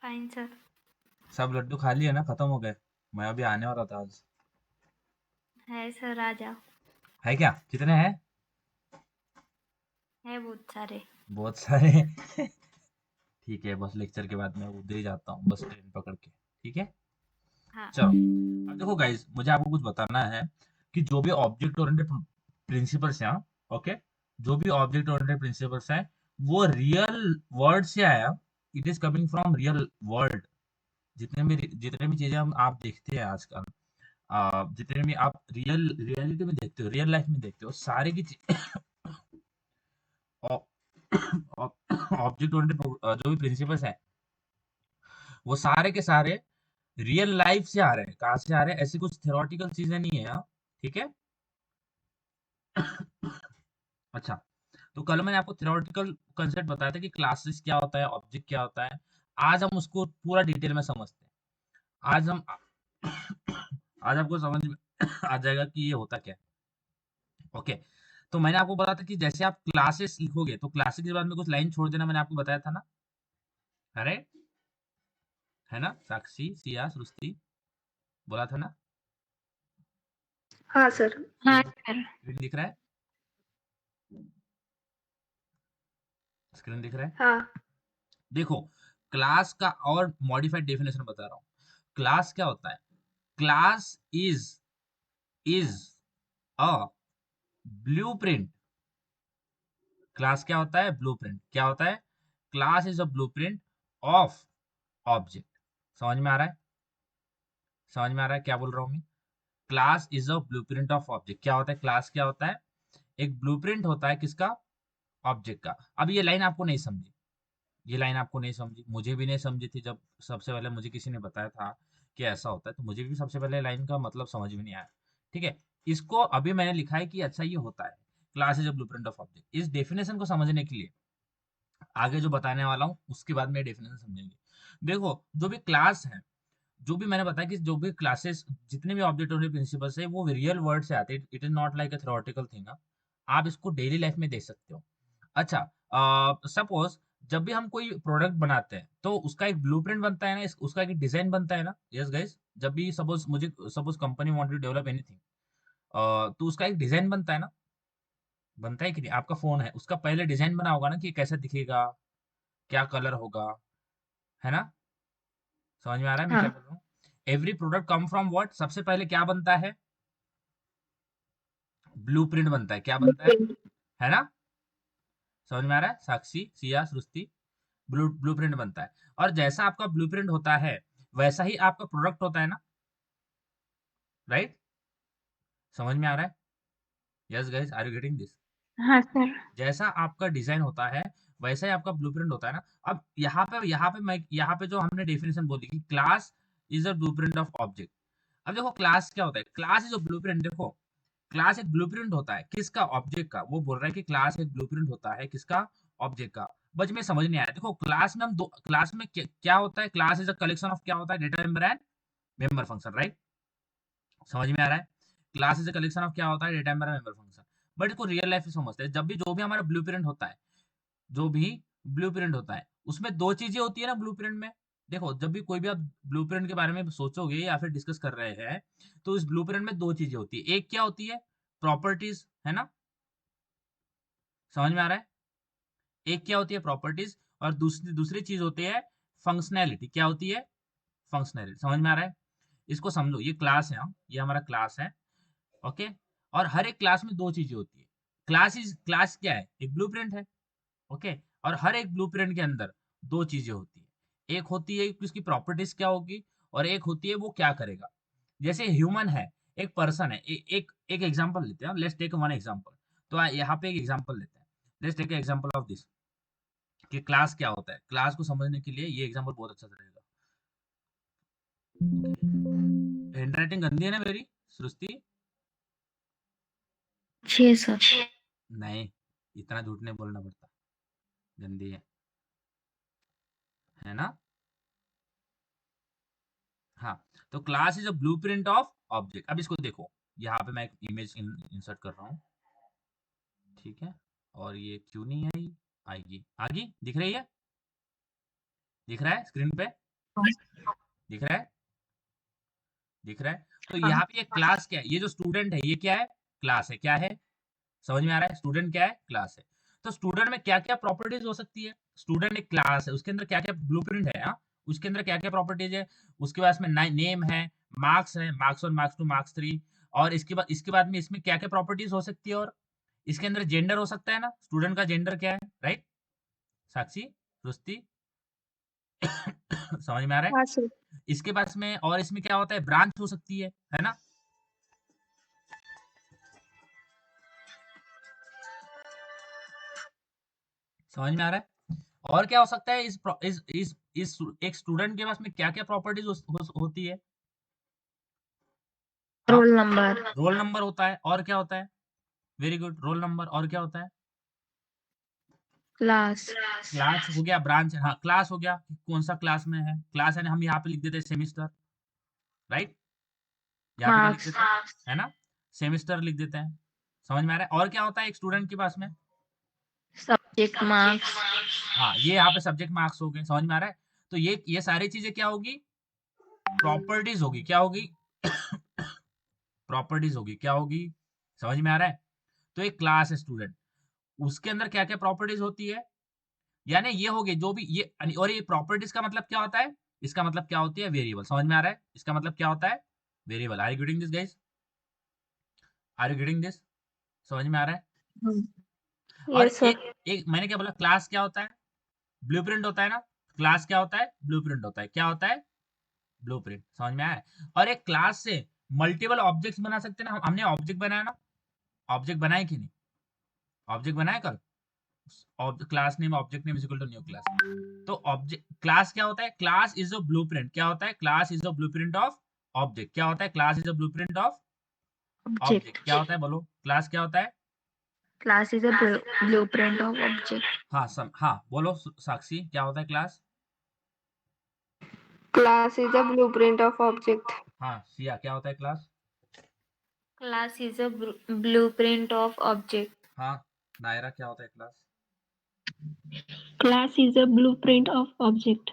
Fine sir. सब लड्डू खा लिए ना, खत्म हो गए? मैं अभी आने वाला था आज। है सर, आ जाओ। है क्या? कितने हैं? है बहुत सारे। बहुत सारे। ठीक है, बस लेक्चर के बाद मैं उधर ही जाता हूँ, बस ट्रेन पकड़ के। ठीक है, हाँ। चलो। अब देखो गाइस, मुझे आपको कुछ बताना है कि जो भी ऑब्जेक्ट ओरिएंटेड प्रिंसिपल्स हैं, ओके, जो भी ऑब्जेक्ट ओरिएंटेड प्रिंसिपल्स हैं, वो रियल वर्ल्ड से आया। It is coming from real world. जितने भी चीजें हम आप देखते हैं आजकल, जितने भी आप रियलिटी में देखते हो, रियल लाइफ में देखते हो, सारे की ऑब्जेक्ट ओरिएंटेड जो भी प्रिंसिपल्स हैं, वो सारे के सारे रियल लाइफ से आ रहे हैं। कहाँ से आ रहे हैं? ऐसी कुछ थ्योरेटिकल चीजें नहीं है, हाँ? ठीक है। अच्छा, तो कल मैंने आपको थ्योरेटिकल कंसेप्ट बताया था कि क्लासेस क्या होता है, ऑब्जेक्ट क्या होता है। आज हम उसको पूरा डिटेल में समझते हैं। आज हम आज आपको समझ में आ जाएगा कि ये होता क्या है। ओके, तो मैंने आपको बताया था कि जैसे आप क्लासेस लिखोगे तो क्लासेस के बाद में कुछ लाइन छोड़ देना, मैंने आपको बताया था ना। अरे, है ना? साक्षी, सिया, सृष्टि, बोला था ना? हाँ सर। हाँ स्क्रीन सर। स्क्रीन दिख रहा है? स्क्रीन दिख रहा है? हाँ। देखो, क्लास का और मॉडिफाइड डेफिनेशन बता रहा हूँ। क्लास क्या होता है? Class is a blueprint. Class क्या होता है? ब्लूप्रिंट। क्या होता है? Class is a blueprint of object. समझ में आ रहा है? समझ में आ रहा है क्या बोल रहा हूँ मैं? Class is a blueprint of object. क्या होता है? क्लास क्या होता है? एक ब्लूप्रिंट होता है किसका? ऑब्जेक्ट का। अब ये लाइन आपको नहीं समझी, ये लाइन आपको नहीं समझी, मुझे भी नहीं समझी थी। जब सबसे पहले मुझे किसी ने बताया था कि ऐसा होता है, तो मुझे भी सबसे पहले लाइन का मतलब समझ में नहीं आया। ठीक है, इसको अभी मैंने लिखा है कि अच्छा ये होता है, class is a blueprint of object. इस डेफिनेशन को समझने के लिए आगे जो बताने वाला हूँ उसके बाद में डेफिनेशन समझेंगे। देखो, जो भी क्लास है, जो भी मैंने बताया कि जो भी क्लासेस, जितने भी ऑब्जेक्ट ओरिएंटेड प्रिंसिपल्स है, वो रियल वर्ल्ड से आते हैं। It is not like a theoretical thing. आप इसको डेली लाइफ में देख सकते हो। अच्छा, सपोज जब भी हम कोई प्रोडक्ट बनाते हैं तो उसका एक ब्लूप्रिंट बनता है ना, उसका एक डिजाइन बनता है ना। यस गाइस, जब भी suppose company want to develop anything, तो उसका एक डिजाइन बनता है ना। बनता है कि नहीं? आपका फोन है, उसका पहले डिजाइन बना होगा ना कि कैसा दिखेगा, क्या कलर होगा, है ना? समझ में आ रहा है मैं क्या हाँ। बोल रहा हूँ? Every product come from what? सबसे पहले क्या बनता है? ब्लूप्रिंट बनता है। क्या बनता है ना? समझ में आ रहा है? साक्षी, सिया, सृष्टि, ब्लूप्रिंट बनता है। और जैसा आपका ब्लूप्रिंट होता है, वैसा ही आपका प्रोडक्ट होता है ना। राइट? समझ में आ रहा है? Yes guys, are you getting this? हाँ सर। जैसा आपका डिजाइन होता है, वैसा ही आपका ब्लूप्रिंट होता है ना। अब यहाँ पे जो हमने डेफिनेशन बोली कि class is a blueprint of object. अब देखो, क्लास क्या होता है? Class is a blueprint. देखो, क्लास एक ब्लूप्रिंट होता है किसका? ऑब्जेक्ट का। वो बोल रहा है कि क्लास एक ब्लूप्रिंट होता है किसका? ऑब्जेक्ट का। बच में समझ नहीं आया। देखो, क्लास में हम दो, क्लास में क्या होता है? Class is a collection of क्या होता है? Data member and member function. Right? समझ में आ रहा है? Class is a collection of क्या होता है? Data member and member function. But इसको रियल लाइफ में समझते हैं। जब भी जो भी हमारा ब्लूप्रिंट होता है, जो भी ब्लूप्रिंट होता है, उसमें दो चीजें होती है ना ब्लूप्रिंट में। देखो, जब भी कोई भी आप ब्लूप्रिंट के बारे में सोचोगे या फिर डिस्कस कर रहे हैं, तो इस ब्लूप्रिंट में दो चीजें होती है। एक क्या होती है? प्रॉपर्टीज, है ना? समझ में आ रहा है? एक क्या होती है? प्रॉपर्टीज। और दूसरी दूसरी चीज होती है फंक्शनैलिटी। क्या होती है? फंक्शनैलिटी। समझ में आ रहा है? इसको समझो, ये क्लास है, हाँ? ये हमारा क्लास है। ओके, और हर एक क्लास में दो चीजें होती है। क्लास क्या है? एक ब्लूप्रिंट है। ओके, और हर एक ब्लूप्रिंट के अंदर दो चीजें होती है। एक होती है कि उसकी प्रॉपर्टीज क्या होगी, और एक होती है वो क्या करेगा। जैसे ह्यूमन है, एक पर्सन है। एक एग्जांपल लेते हैं। Let's take one example. तो यहाँ पे एक एग्जांपल लेते हैं। Let's take example of this, कि क्लास क्या होता है। क्लास को समझने के लिए ये एग्जांपल बहुत अच्छा रहेगा। हैंडराइटिंग गंदी है ना मेरी, सृष्टि? जी सर। नहीं, इतना झूठ नहीं बोलना पड़ता। गंदी है ना? हाँ, तो class is a blueprint of object. अब इसको देखो, यहाँ पे मैं एक इमेज इंसर्ट कर रहा हूँ। ठीक है, और ये क्यों नहीं आई? आएगी, आगे दिख रही है? दिख रहा है स्क्रीन पे? दिख रहा है? दिख रहा है? तो हाँ यहाँ पे ये क्लास क्या है? ये जो स्टूडेंट है ये क्या है? क्लास है। क्या है? समझ में आ रहा है? स्टूडेंट क्या है? क्लास है। तो स्टूडेंट में क्या क्या प्रॉपर्टीज हो सकती है? स्टूडेंट एक क्लास है, उसके अंदर क्या क्या ब्लूप्रिंट है? हाँ, उसके अंदर क्या क्या प्रॉपर्टीज है? उसके बाद में नेम है, मार्क्स है, मार्क्स 1, मार्क्स 2, मार्क्स 3, और इसके बाद में इसमें क्या क्या प्रॉपर्टीज हो सकती है? और इसके अंदर जेंडर हो सकता है ना, स्टूडेंट का जेंडर क्या है? राइट साक्षी, रुस्ती? समझ में आ रहा है? हाँ सर। इसके पास में और इसमें क्या होता है? ब्रांच हो सकती है ना? समझ में आ रहा है? और क्या हो सकता है? इस एक स्टूडेंट के पास में क्या क्या प्रॉपर्टीज होती है? हाँ, रोल नंबर, रोल नंबर होता है। और क्या होता है? Very good, roll number. और क्या होता है? क्लास, क्लास हो गया, ब्रांच। हाँ, क्लास हो गया कि कौन सा क्लास में है। क्लास है, हम यहाँ पे लिख देते हैं सेमिस्टर। राइट, यहाँ पे क्या लिख मार्क्स, देते हैं? है ना, सेमिस्टर लिख देते हैं। समझ में आ रहा है? और क्या होता है एक स्टूडेंट के पास में? सब्जेक्ट मार्क्स, हाँ, ये यहाँ पे सब्जेक्ट मार्क्स हो गए। समझ में आ रहा है? तो ये सारी चीजें क्या होगी? प्रॉपर्टीज होगी। क्या होगी? प्रॉपर्टीज होगी। क्या होगी? समझ में आ रहा है? तो एक क्लास है स्टूडेंट, उसके अंदर क्या क्या प्रॉपर्टीज होती है? यानी ये हो गए जो भी ये। और ये प्रॉपर्टीज का मतलब क्या होता है? इसका मतलब क्या होती है? वेरिएबल। समझ में आ रहा है? इसका मतलब क्या होता है? Variable. Are you getting this guys? Are you getting this? समझ में आ रहा है? और यस सर। एक मैंने क्या बोला? क्लास क्या होता है? ब्लूप्रिंट होता है ना? क्लास क्या होता है? ब्लूप्रिंट होता है। क्या होता है? ब्लूप्रिंट। समझ में आया है? और एक क्लास से मल्टीपल ऑब्जेक्ट्स बना सकते हैं ना। हमने ऑब्जेक्ट बनाया ना, ऑब्जेक्ट बनाए कि नहीं? ऑब्जेक्ट बनाया कल? Class name object name is equal to new class. तो ऑब्जेक्ट क्लास क्या होता है? Class is a blueprint. क्या होता है? Class is a blueprint of object. क्या होता है? Class is a blueprint of object. Object, क्या होता है? बोलो, क्लास क्या होता है? Class is a blueprint of object, हाँ हाँ बोलो साक्षी, क्या होता है class? Class is a blueprint of object. हाँ सिया, क्या होता है class? Class is a blueprint of object, हाँ नायरा, क्या होता है class? Class is a blueprint of object.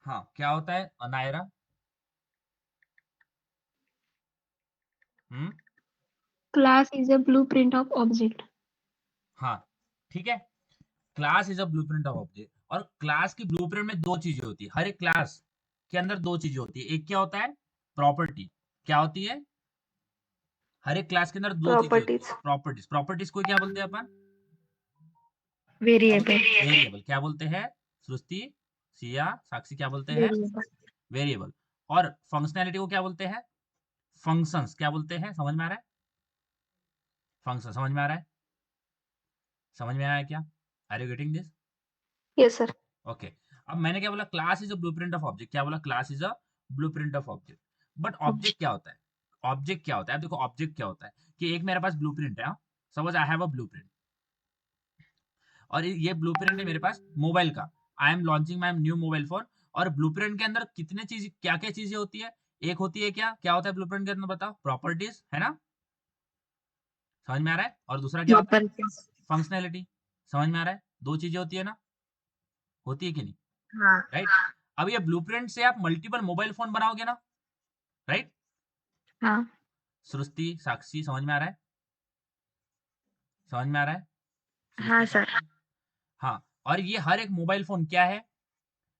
हाँ, क्या होता है नायरा? हम्म, Class is a blueprint of object. हाँ ठीक है। Class is a blueprint of object. और क्लास की ब्लूप्रिंट में दो चीजें होती है। हर एक क्लास के अंदर दो चीजें होती है। एक क्या होता है? प्रॉपर्टी। क्या होती है? हर एक क्लास के अंदर दो चीजें होती है। प्रॉपर्टीज। प्रॉपर्टीज। प्रॉपर्टीज को क्या बोलते हैं अपन? Variable, variable. क्या बोलते हैं? सृष्टि, सिया, साक्षी, क्या बोलते हैं? Variable, variable. और फंक्शनैलिटी को क्या बोलते हैं? फंक्शंस। क्या बोलते हैं? समझ में आ रहा है? फंक्शन। समझ में आ रहा है? समझ में आया क्या? Are you getting this? Yes sir. Okay. अब मैंने क्या बोला? Class is a blueprint of object. क्या बोला? Class is a blueprint of object. But object क्या होता है? ऑब्जेक्ट क्या होता है? देखो ऑब्जेक्ट क्या होता है कि एक मेरे पास ब्लूप्रिंट है। Suppose I have a blueprint, और ये ब्लूप्रिंट है मेरे पास मोबाइल का। I am launching my new mobile phone. और ब्लूप्रिंट के अंदर कितने चीज, क्या क्या चीजें होती है? एक होती है क्या क्या होता है ब्लूप्रिंट के अंदर? बताओ। प्रॉपर्टीज, है ना? समझ में आ रहा है? और दूसरा क्या होता है? Properties, functionality. समझ में आ रहा है? दो चीजें होती है ना? होती है कि नहीं? हाँ, राइट। अब ये ब्लूप्रिंट से आप मल्टीपल मोबाइल फोन बनाओगे ना? राइट। हाँ, सृष्टि, साक्षी, समझ में आ रहा है? समझ में आ रहा है? हाँ सृष्टि, सर, साक्षी। हाँ, और ये हर एक मोबाइल फोन क्या है?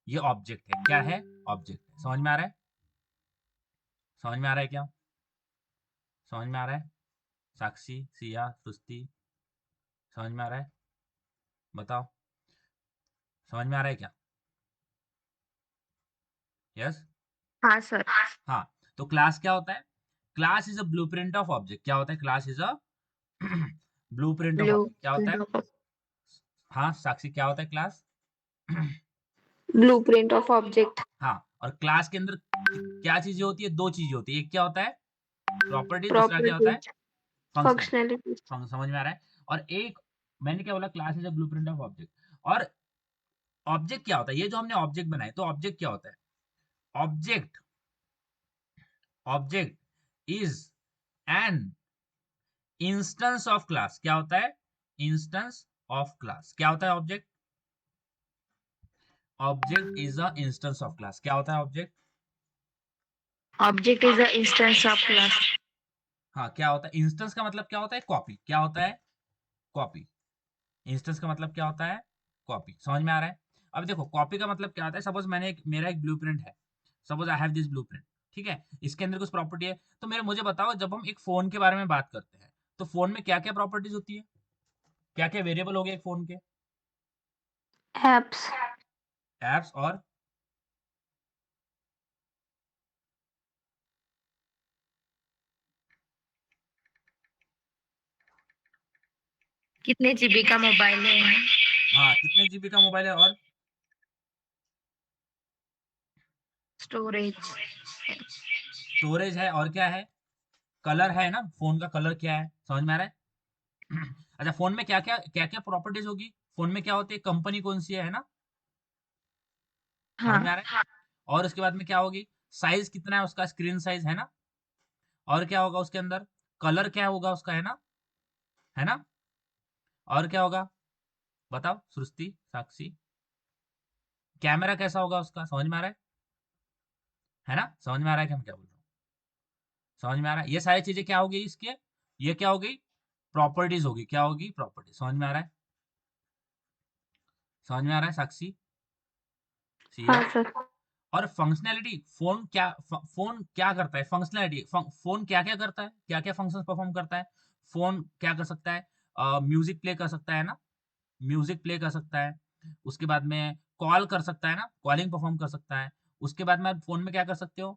ये ऑब्जेक्ट है। क्या है? ऑब्जेक्ट है। समझ में आ रहा है? समझ में आ रहा है क्या? समझ में आ रहा है? साक्षी, सिया, सृष्टि, समझ में आ रहा है? बताओ, समझ में आ रहा है क्या? यस। हाँ सर, हाँ, तो क्लास क्या होता है? Class is a blueprint of object. क्या होता है? Class is a blueprint of object. क्या होता है? ब्लूप्रिंट ऑफ हाँ साक्षी, क्या होता है क्लास? Blueprint of object. हाँ, और क्लास के अंदर क्या चीजें होती है? दो चीजें होती है। एक क्या होता है? प्रॉपर्टी। दूसरा क्या होता है? प्रॉपर्टीज। फंक्शनल। फंक्शनैलिटीज। समझ में आ रहा है? और एक मैंने क्या बोला? Class is a blueprint of object. और ऑब्जेक्ट क्या होता है? ये जो हमने ऑब्जेक्ट बनाए, तो ऑब्जेक्ट क्या होता है? Object, object is an instance of class क्या होता है? इंस्टेंस ऑफ क्लास क्या होता है? Object, object is a instance of class. क्या होता है object? Object is the instance of class. हाँ, क्या होता है? इंस्टेंस का मतलब क्या होता है? कॉपी। क्या होता है? कॉपी। इंस्टेंस का मतलब क्या होता है? कॉपी। समझ में आ रहा है? अब देखो कॉपी का मतलब क्या होता है? सपोज मेरा एक ब्लूप्रिंट है, suppose I have this blueprint, ठीक है, इसके अंदर कुछ प्रॉपर्टी है, तो मुझे बताओ, जब हम एक फोन के बारे में बात करते हैं तो फोन में क्या क्या प्रॉपर्टीज होती है? क्या क्या वेरिएबल हो गए एक फोन के? Apps. एप्स और कितने जीबी का मोबाइल है? हाँ, कितने जीबी का मोबाइल है, और स्टोरेज। स्टोरेज है, और क्या है? कलर है ना, फोन का कलर क्या है? समझ में आ रहा है? अच्छा, फोन में क्या क्या प्रॉपर्टीज होगी? फोन में क्या होती है? कंपनी कौन सी है ना? समझ में आ हाँ, रहा है? और उसके बाद में क्या होगी? साइज कितना है उसका, स्क्रीन साइज है ना? और क्या होगा उसके अंदर? कलर क्या होगा उसका, है ना? है ना? और क्या होगा? बताओ सृष्टि, साक्षी। कैमरा कैसा होगा उसका? समझ में आ रहा है ना? समझ में आ रहा है कि हम क्या बोल रहे हैं? समझ में आ रहा है? ये सारी चीजें क्या होगी इसके? ये क्या होगी? प्रॉपर्टीज होगी। क्या होगी? प्रॉपर्टी। समझ में आ रहा है? समझ में आ रहा है साक्षी, सिया? हाँ सर. और फंक्शनैलिटी, फोन क्या करता है? फंक्शनैलिटी, फोन क्या क्या करता है? क्या क्या फंक्शंस परफॉर्म करता है? फोन क्या कर सकता है? म्यूजिक प्ले कर सकता है ना? म्यूजिक प्ले कर सकता है। उसके बाद में कॉल कर सकता है ना, कॉलिंग परफॉर्म कर सकता है। उसके बाद में आप फोन में क्या कर सकते हो?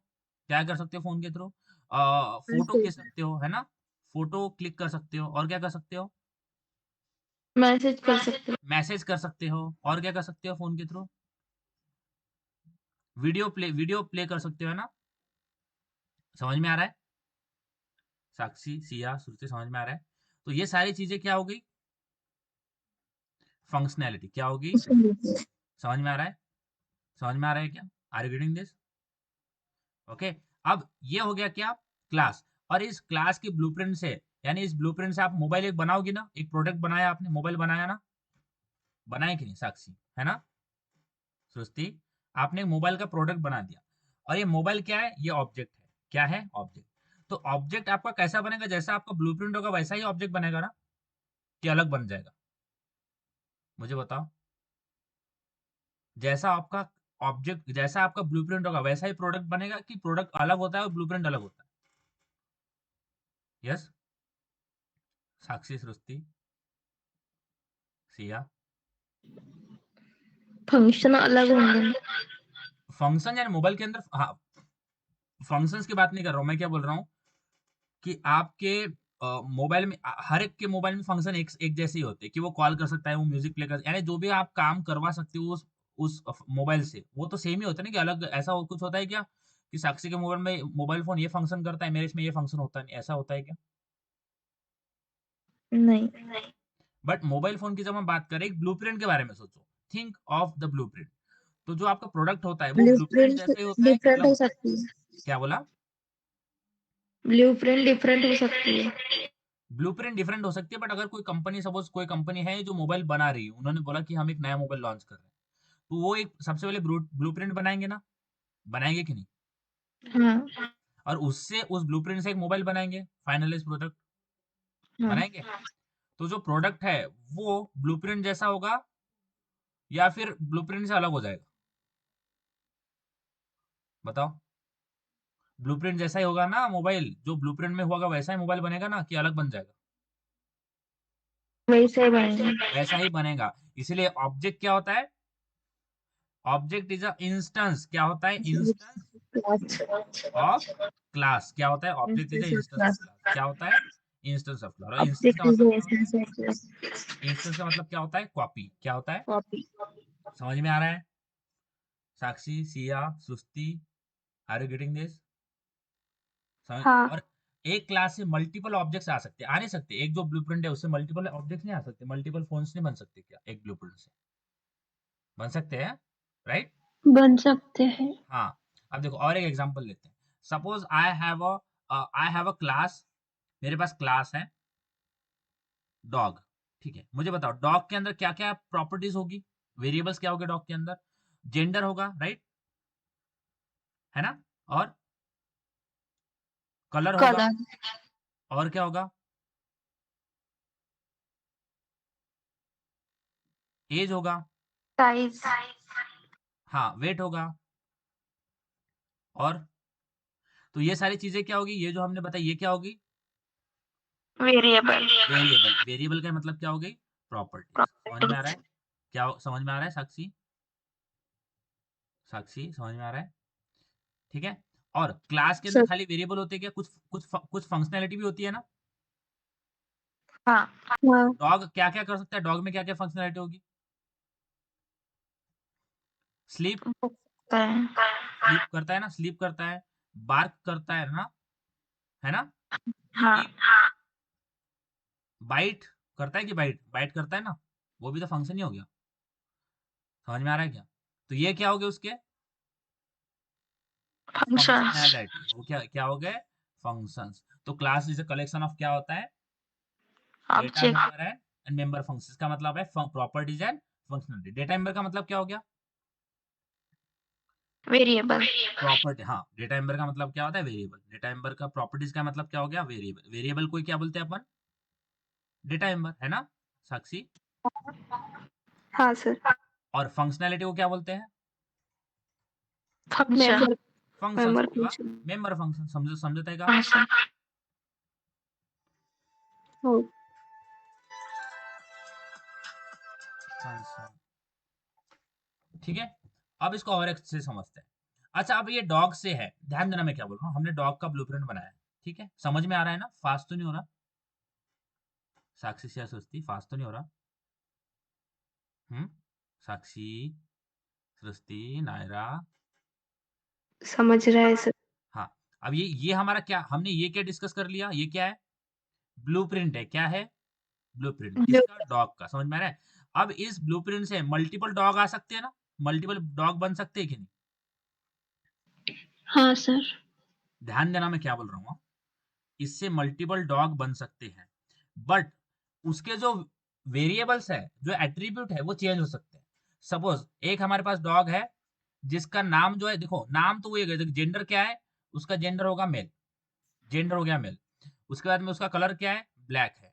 क्या कर सकते हो फोन के थ्रू? फोटो खींच सकते हो, है ना? फोटो क्लिक कर सकते हो, और क्या कर सकते हो? मैसेज कर सकते. मैसेज कर सकते हो, और क्या कर सकते हो फोन के थ्रू? वीडियो प्ले कर सकते हो, है ना? समझ में आ रहा है? साक्षी, सिया, श्रुति, समझ में आ रहा है? तो ये सारी चीजें क्या हो गई? फंक्शनैलिटी क्या होगी? समझ में आ रहा है? समझ में आ रहा है क्या? Are you getting this? Okay. अब ये हो गया क्या? क्लास। और इस क्लास की ब्लूप्रिंट से, यानी इस ब्लूप्रिंट से आप मोबाइल एक बनाओगे ना, एक प्रोडक्ट बनाया आपने, मोबाइल बनाया ना? बनाया कि नहीं साक्षी, है ना? सृष्टि, आपने एक मोबाइल का प्रोडक्ट बना दिया, और ये मोबाइल क्या है? ये ऑब्जेक्ट है। क्या है? ऑब्जेक्ट। तो ऑब्जेक्ट आपका कैसा बनेगा? जैसा आपका ब्लूप्रिंट होगा वैसा ही ऑब्जेक्ट बनेगा ना, कि अलग बन जाएगा? मुझे बताओ। जैसा आपका ब्लूप्रिंट होगा वैसा ही प्रोडक्ट बनेगा, कि प्रोडक्ट अलग होता है और ब्लूप्रिंट अलग होता है? यस साक्षी, सृष्टि, सिया? फंक्शन अलग होंगे. फंक्शन यानी मोबाइल के अंदर, हाँ, फंक्शंस की बात नहीं कर रहा हूँ मैं। क्या बोल रहा हूँ कि आपके मोबाइल में, हर एक के मोबाइल में फंक्शन एक जैसे ही होते हैं, कि वो कॉल कर सकता है, वो म्यूजिक प्ले कर, यानी जो भी आप काम करवा सकते हो उस मोबाइल से, वो तो सेम ही होता है ना? कि अलग ऐसा कुछ होता है क्या, कि साक्षी के मोबाइल में मोबाइल फोन ये फंक्शन करता है, मेरे इसमें ये फंक्शन होता नहीं, ऐसा होता है क्या? नहीं. बट मोबाइल फोन की जब हम बात करें, एक ब्लूप्रिंट के बारे में सोचो, थिंक ऑफ द ब्लूप्रिंट। तो जो आपका प्रोडक्ट होता है वो ब्लूप्रिंट ब्लूप्रिंट जैसा ही होता है, कि डिफरेंट अलग हो होता है? सकती है. क्या बोला? ब्लूप्रिंट डिफरेंट हो सकती है. ब्लूप्रिंट डिफरेंट हो सकती है, बट अगर कोई कंपनी, सपोज कोई कंपनी है जो मोबाइल बना रही है, उन्होंने बोला कि हम एक नया मोबाइल लॉन्च कर रहे हैं, तो वो एक सबसे पहले ब्लूप्रिंट बनाएंगे ना? बनाएंगे कि नहीं? हाँ. और उससे, उस ब्लूप्रिंट से एक मोबाइल बनाएंगे, फाइनलाइज प्रोडक्ट हाँ. बनाएंगे। तो जो प्रोडक्ट है वो ब्लूप्रिंट जैसा होगा, या फिर ब्लूप्रिंट से अलग हो जाएगा? बताओ। ब्लूप्रिंट जैसा ही होगा ना मोबाइल, जो ब्लूप्रिंट में होगा वैसा ही मोबाइल बनेगा ना, कि अलग बन जाएगा? वैसे ही बनेंगे. वैसा ही बनेगा। इसीलिए ऑब्जेक्ट क्या होता है? Object is a instance. क्या होता है? Instance of class. क्या होता है? Object is a Instance of instance of class. Class. क्या होता है? Instance of class. और इंस्टेंस Object का is मतलब the क्या होता है? essence of class. इंस्टेंस का मतलब क्या होता है? कॉपी। क्या होता है? Copy. समझ में आ रहा है? साक्षी, सिया, सुस्ती, आर यू गेटिंग दिस? समझ। हाँ. और एक क्लास से मल्टीपल ऑब्जेक्ट्स आ सकते हैं? आ नहीं सकते? एक जो ब्लूप्रिंट है उससे मल्टीपल ऑब्जेक्ट्स नहीं आ सकते? मल्टीपल फोन्स नहीं बन सकते क्या एक ब्लूप्रिंट से? बन सकते हैं, राइट? बन सकते हैं. हाँ। अब देखो और एक एग्जांपल लेते हैं। Suppose I have a class, मेरे पास क्लास है, डॉग, ठीक है। मुझे बताओ डॉग के अंदर क्या क्या प्रॉपर्टीज होगी, वेरिएबल्स क्या होगा डॉग के अंदर? जेंडर होगा, राइट, है ना, और कलर होगा, कलर, और क्या होगा? एज होगा, साइज, हाँ, वेट होगा, और तो ये सारी चीजें क्या होगी, ये जो हमने बताई ये क्या होगी? Variable, variable. वेरिएबल का मतलब क्या हो गई? प्रॉपर्टीज। समझ में आ रहा प्रॉपर्टीज। है? क्या समझ में आ रहा है साक्षी? साक्षी समझ में आ रहा है? ठीक है। और क्लास के अंदर सर, खाली वेरिएबल होते हैं क्या? कुछ फंक्शनैलिटी भी होती है ना? हाँ, हाँ, डॉग क्या क्या कर सकता है? डॉग में क्या क्या फंक्शनैलिटी होगी? स्लीप, बुक सकते हैं, स्लीप करता है ना, स्लीप करता है, बार्क करता है ना, हाँ, ईट, बाइट करता है कि बाइट बाइट करता है ना, वो भी तो फंक्शन ही हो गया। समझ में आ रहा है क्या? तो ये क्या हो गए उसके फंक्शंस, फंक्शनैलिटी, वो क्या क्या हो गए? फंक्शंस। तो class is a collection of क्या होता है? डेटा ऑब्जेक्ट, मेंबर है एंड मेंबर फंक्शंस का मतलब है properties and functionality. Data member का मतलब क्या हो गया? वेरिएबल, प्रॉपर्टी, हाँ, डेटा मेंबर का मतलब क्या होता है? वेरिएबल। डेटा मेंबर का प्रॉपर्टीज का मतलब क्या हो गया? वेरिएबल। वेरिएबल को क्या बोलते हैं अपन? डेटा मेंबर, है ना साक्षी? हाँ सर। और फंक्शनैलिटी को क्या बोलते हैं? फंक्शन, मेंबर फंक्शंस मेंबर या फंक्शन। Member function. समझते का? फंक्शन, हो। फंक्शन, ठीक है। अब इसको और अच्छे से समझते हैं। अच्छा, अब ये डॉग से है, ध्यान देना मैं क्या बोल रहा हूँ। हमने डॉग का ब्लूप्रिंट बनाया है, ठीक है, समझ में आ रहा है ना? फास्ट तो नहीं हो रहा? साक्षी से सोचती फास्ट तो नहीं हो रहा? साक्षी, सृष्टि, नायरा, समझ रहा है सर। हाँ। अब ये हमारा क्या, हमने ये क्या डिस्कस कर लिया? ये क्या है? ब्लूप्रिंट है। क्या है? ब्लूप्रिंट ब्लू, किसका? डॉग का। समझ में आ रहा है? अब इस ब्लूप्रिंट से मल्टीपल डॉग आ सकते हैं ना, मल्टीपल डॉग बन सकते हैं कि नहीं? हाँ सर। ध्यान देना मैं क्या बोल रहा हूँ। इससे मल्टीपल डॉग बन सकते हैं, बट उसके जो वेरिएबल्स है, जो एट्रीब्यूट है, वो चेंज हो सकते हैं। सपोज एक हमारे पास डॉग है जिसका नाम जो है, देखो नाम तो वही है, जेंडर क्या है? उसका जेंडर होगा मेल, जेंडर हो गया मेल। उसके बाद में उसका कलर क्या है? ब्लैक है,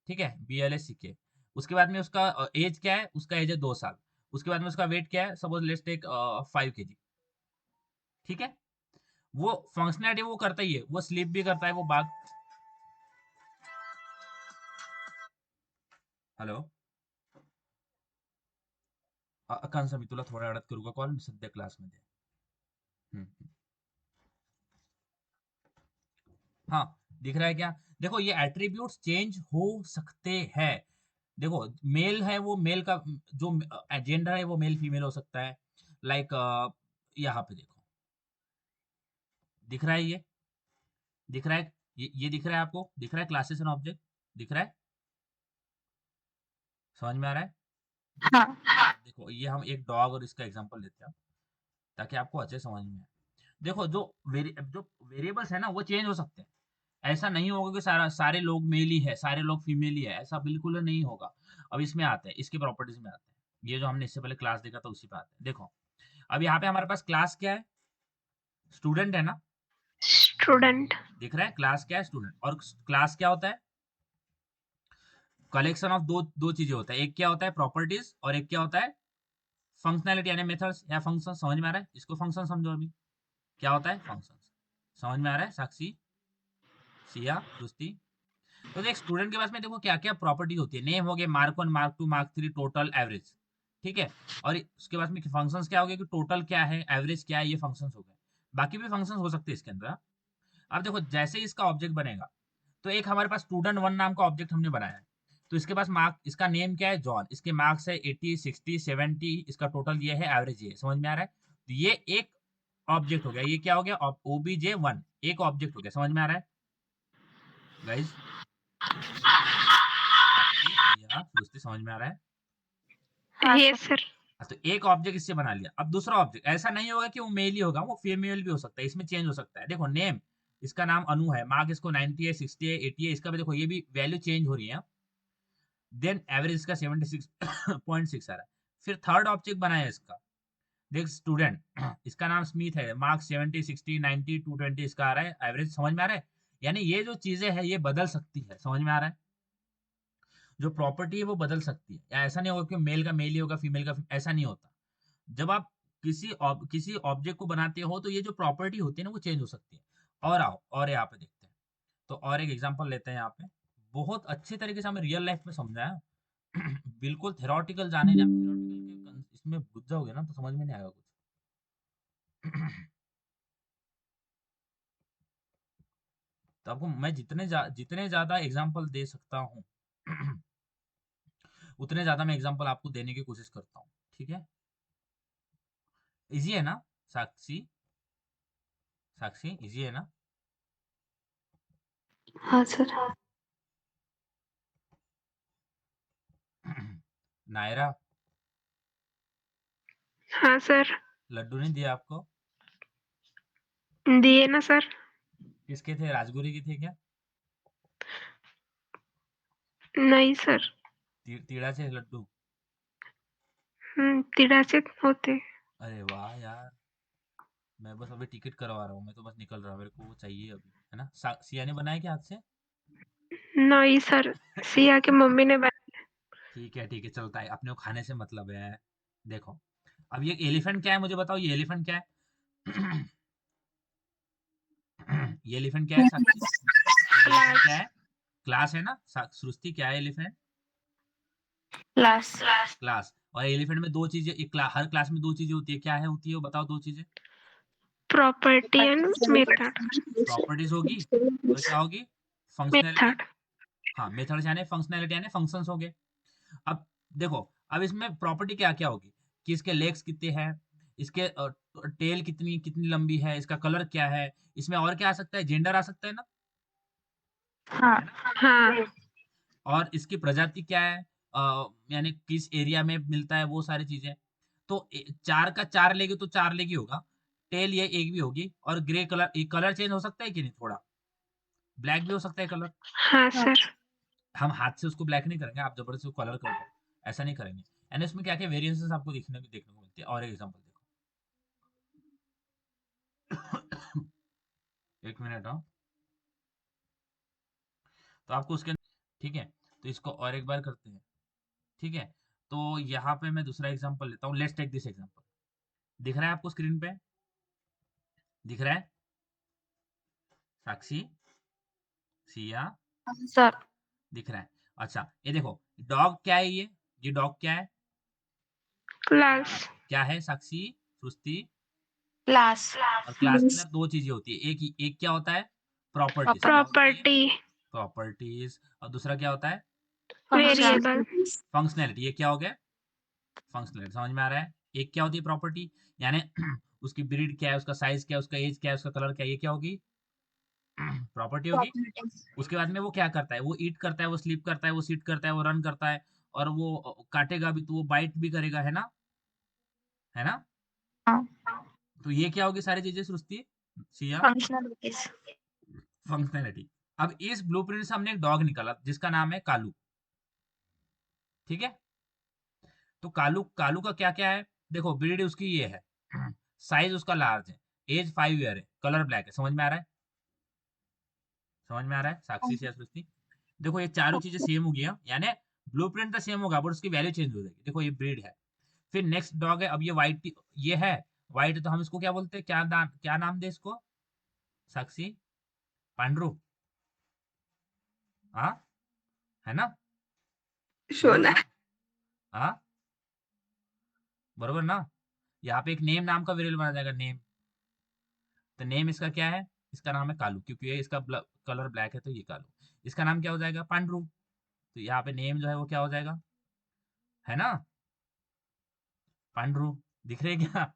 ठीक है, BLACK। उसके बाद में उसका एज क्या है? उसका एज है 2 साल। उसके बाद में उसका वेट क्या है? सपोज लेट्स टेक 5 kg, ठीक है। वो फंक्शनैलिटी वो करता ही है, वो स्लीप भी करता है, वो बाग। हॅलो, अकांक्षा, मी तुला थोड्या वेळात करू का कॉल? मी सध्या क्लासमध्ये आहे. हाँ, दिख रहा है क्या? देखो ये एट्रीब्यूट्स चेंज हो सकते हैं। देखो मेल है, वो मेल का जो जेंडर है वो मेल फीमेल हो सकता है। लाइक यहाँ पे देखो, दिख रहा है ये? दिख रहा है? ये दिख रहा है आपको? दिख रहा है क्लासेस एंड ऑब्जेक्ट? दिख रहा है? समझ में आ रहा है? हाँ, देखो ये हम एक डॉग और इसका एग्जांपल लेते हैं ताकि आपको अच्छे समझ में आए। देखो जो वेरिएबल्स है ना, वो चेंज हो सकते हैं। ऐसा नहीं होगा कि सारे लोग मेल ही है, सारे लोग फीमेल ही है, ऐसा बिल्कुल नहीं होगा। अब इसमें आते हैं, इसकी प्रॉपर्टीज में आते हैं। ये जो हमने इससे पहले क्लास देखा था उसी पे आते हैं। देखो अब यहाँ पे हमारे पास क्लास क्या है? स्टूडेंट है ना? स्टूडेंट, दिख रहा है? क्लास क्या है? स्टूडेंट। और क्लास क्या होता है? कलेक्शन ऑफ दो दो चीजें होता है। एक क्या होता है? प्रॉपर्टीज, और एक क्या होता है? फंक्शनैलिटी यानी मेथड्स या फंक्शन। समझ में आ रहा है? इसको फंक्शन समझो अभी। क्या होता है? फंक्शन। समझ में आ रहा है साक्षी, सिया, सृष्टि? तो देख स्टूडेंट के पास में देखो क्या क्या प्रॉपर्टी होती है। नेम हो गए, mark 1, mark 2, mark 3, total, average, ठीक है। और उसके बाद में फंक्शंस क्या हो गए कि टोटल क्या है, एवरेज क्या है, ये फंक्शंस हो गए। बाकी भी फंक्शंस हो सकते हैं इसके अंदर। अब देखो जैसे ही इसका ऑब्जेक्ट बनेगा, तो एक हमारे पास स्टूडेंट 1 नाम का ऑब्जेक्ट हमने बनाया है। तो इसके पास मार्क, इसका नेम क्या है? जॉन। इसके मार्क्स है 80, 60, 70, इसका टोटल ये है, एवरेज ये है। समझ में आ रहा है? तो ये एक ऑब्जेक्ट हो गया। ये क्या हो गया? OBJ1, एक ऑब्जेक्ट हो गया। समझ में आ रहा है गाइज? समझ में आ रहा है? हाँ यस सर, सर। तो एक ऑब्जेक्ट इससे बना लिया। अब दूसरा ऑब्जेक्ट ऐसा नहीं होगा कि वो मेल ही होगा, वो फीमेल भी हो सकता है, इसमें चेंज हो सकता है। देखो नेम, इसका नाम अनु है, मार्क इसको 90 है, 60 है, 80 है, इसका भी देखो ये भी वैल्यू चेंज हो रही है। देन एवरेज इसका 76.6 आ रहा है। फिर थर्ड ऑब्जेक्ट बनाया इसका, देख स्टूडेंट, इसका नाम स्मिथ है, मार्क्स 70, 60, 90, 220 इसका आ रहा है एवरेज, समझ में आ रहा है? यानी ये जो चीजें है ये बदल सकती है, समझ में आ रहा है? जो प्रॉपर्टी है वो बदल सकती है, या ऐसा नहीं होगा कि मेल का मेल ही होगा, फीमेल का ऐसा नहीं होता। जब आप किसी ऑब्जेक्ट को बनाते हो तो ये जो प्रॉपर्टी होती है ना वो चेंज हो सकती है। और आओ और यहाँ पे देखते हैं, तो और एक एग्जांपल लेते हैं यहाँ पे, बहुत अच्छे तरीके से हमें रियल लाइफ में समझाया। बिल्कुल थेरोटिकल जाने जब थेरोटिकल के इसमें घुस जाओगे ना तो समझ में नहीं आएगा कुछ। तो आपको मैं जितने ज्यादा एग्जांपल दे सकता हूँ उतने ज्यादा मैं एग्जांपल आपको देने की कोशिश करता हूँ, ठीक है? इजी है ना साक्षी? साक्षी इजी है ना? हाँ सर। नायरा, हाँ सर। लड्डू नहीं दिया आपको? दिए ना सर। किसके थे, राजगुरी की थे क्या? नहीं सर। तीड़ा से लड्डू? तिराचित होते। अरे वाह यार, मैं बस अभी टिकट करवा रहा हूँ, मैं तो बस निकल रहा हूँ, मेरे को वो चाहिए अभी, है ना? सिया ने बनाया क्या हाथ से? नहीं सर, सिया की मम्मी ने बनाया। ठीक है चलता है, अपने को खाने से मतलब है। देखो अब ये एलिफेंट क्या है मुझे बताओ, ये एलिफेंट क्या है? ये एलिफेंट क्या है साक्षी? ये एलिफेंट क्या क्लास। है? क्लास है ना सृष्टि, क्या है एलिफेंट? क्लास। क्लास। और एलिफेंट में दो चीजें, हर क्लास में दो चीजें होती है, क्या है होती है वो बताओ, दो चीजें। Property and method. प्रॉपर्टीज होगी और क्या होगी? फंक्शनैलिटी। मेथड। हाँ मेथड यानी फंक्शनैलिटी यानी फंक्शंस हो गए। अब देखो, अब इसमें प्रॉपर्टी क्या क्या होगी, कि इसके लेग्स कितने हैं, इसके टेल कितनी कितनी लंबी है, इसका कलर क्या है, इसमें और क्या आ सकता है, जेंडर आ सकता है ना, हाँ। है ना? हाँ। और इसकी प्रजाति क्या है, यानी किस एरिया में मिलता है, वो सारी चीजें। तो चार का चार लेगी तो चार लेगी होगा, टेल ये एक भी होगी, और ग्रे कलर, कलर चेंज हो सकता है कि नहीं, थोड़ा ब्लैक भी हो सकता है कलर। हाँ सर। हम हाथ से उसको ब्लैक नहीं करेंगे, आप जबरदस्ती कलर कर दो, ऐसा नहीं करेंगे। यानी इसमें क्या क्या वेरिएंसेस आपको देखने को मिलते हैं। और एक एग्जांपल देखो। एक मिनट, हाँ, तो आपको उसके, ठीक है, तो इसको और एक बार करते हैं, ठीक है? तो यहाँ पे मैं दूसरा एग्जांपल लेता हूँ, लेट्स टेक दिस एग्जांपल। दिख रहा है आपको स्क्रीन पे? दिख रहा है साक्षी, सिया? सर। दिख रहा है। अच्छा ये देखो, डॉग क्या है, ये डॉग क्या है? क्लास। क्या है साक्षी, सृष्टि? क्लास। और क्लास के अंदर दो चीजें होती है, एक क्या होता है, प्रॉपर्टीज, क्या होती है? प्रॉपर्टी। प्रॉपर्टीज। और दूसरा क्या होता है? वेरिएबल। फंक्शनैलिटी। ये क्या हो गया, फंक्शनैलिटी, समझ में आ रहा है? एक क्या होती है, प्रॉपर्टी, यानी उसकी ब्रीड क्या है, उसका साइज क्या है, उसका एज क्या है, उसका कलर क्या है, ये क्या होगी? प्रॉपर्टी होगी। उसके बाद में वो क्या करता है, वो ईट करता है, वो स्लीप करता है, वो सीट करता है, वो रन करता है, और वो काटेगा भी तो वो बाइट भी करेगा, है ना? है ना? हाँ। तो ये क्या होगी सारी चीजें सृष्टि, सिया? फंक्शनलिटीज। फंक्शनैलिटी। अब इस ब्लूप्रिंट से हमने एक डॉग निकाला जिसका नाम है कालू, ठीक है? तो कालू कालू का क्या क्या है, देखो ब्रीड उसकी ये है, साइज उसका लार्ज है, एज 5 ईयर है, कलर ब्लैक है, समझ में आ रहा है? समझ में आ रहा है साक्षी से सृष्टि? देखो ये चारों चीजें सेम हो गया, यानी ब्लूप्रिंट तो सेम होगा बट उसकी वैल्यू चेंज हो जाएगी। देखो ये ब्रीड है। फिर नेक्स्ट डॉग है, अब ये व्हाइट, ये है व्हाइट, तो हम इसको क्या बोलते हैं, क्या नाम दे इसको साक्षी? पांडरू? हाँ, है ना? बरोबर सोना। ना? हाँ, बरोबर ना? यहाँ पे एक नेम नाम का वेरिएबल बना जाएगा, नेम। तो नेम इसका क्या है, इसका नाम है कालू, क्योंकि ये इसका कलर ब्लैक है तो ये कालू। इसका नाम क्या हो जाएगा, पांडरू। तो यहाँ पे नेम जो है वो क्या हो जाएगा, है ना, पांडरू। दिख रहे क्या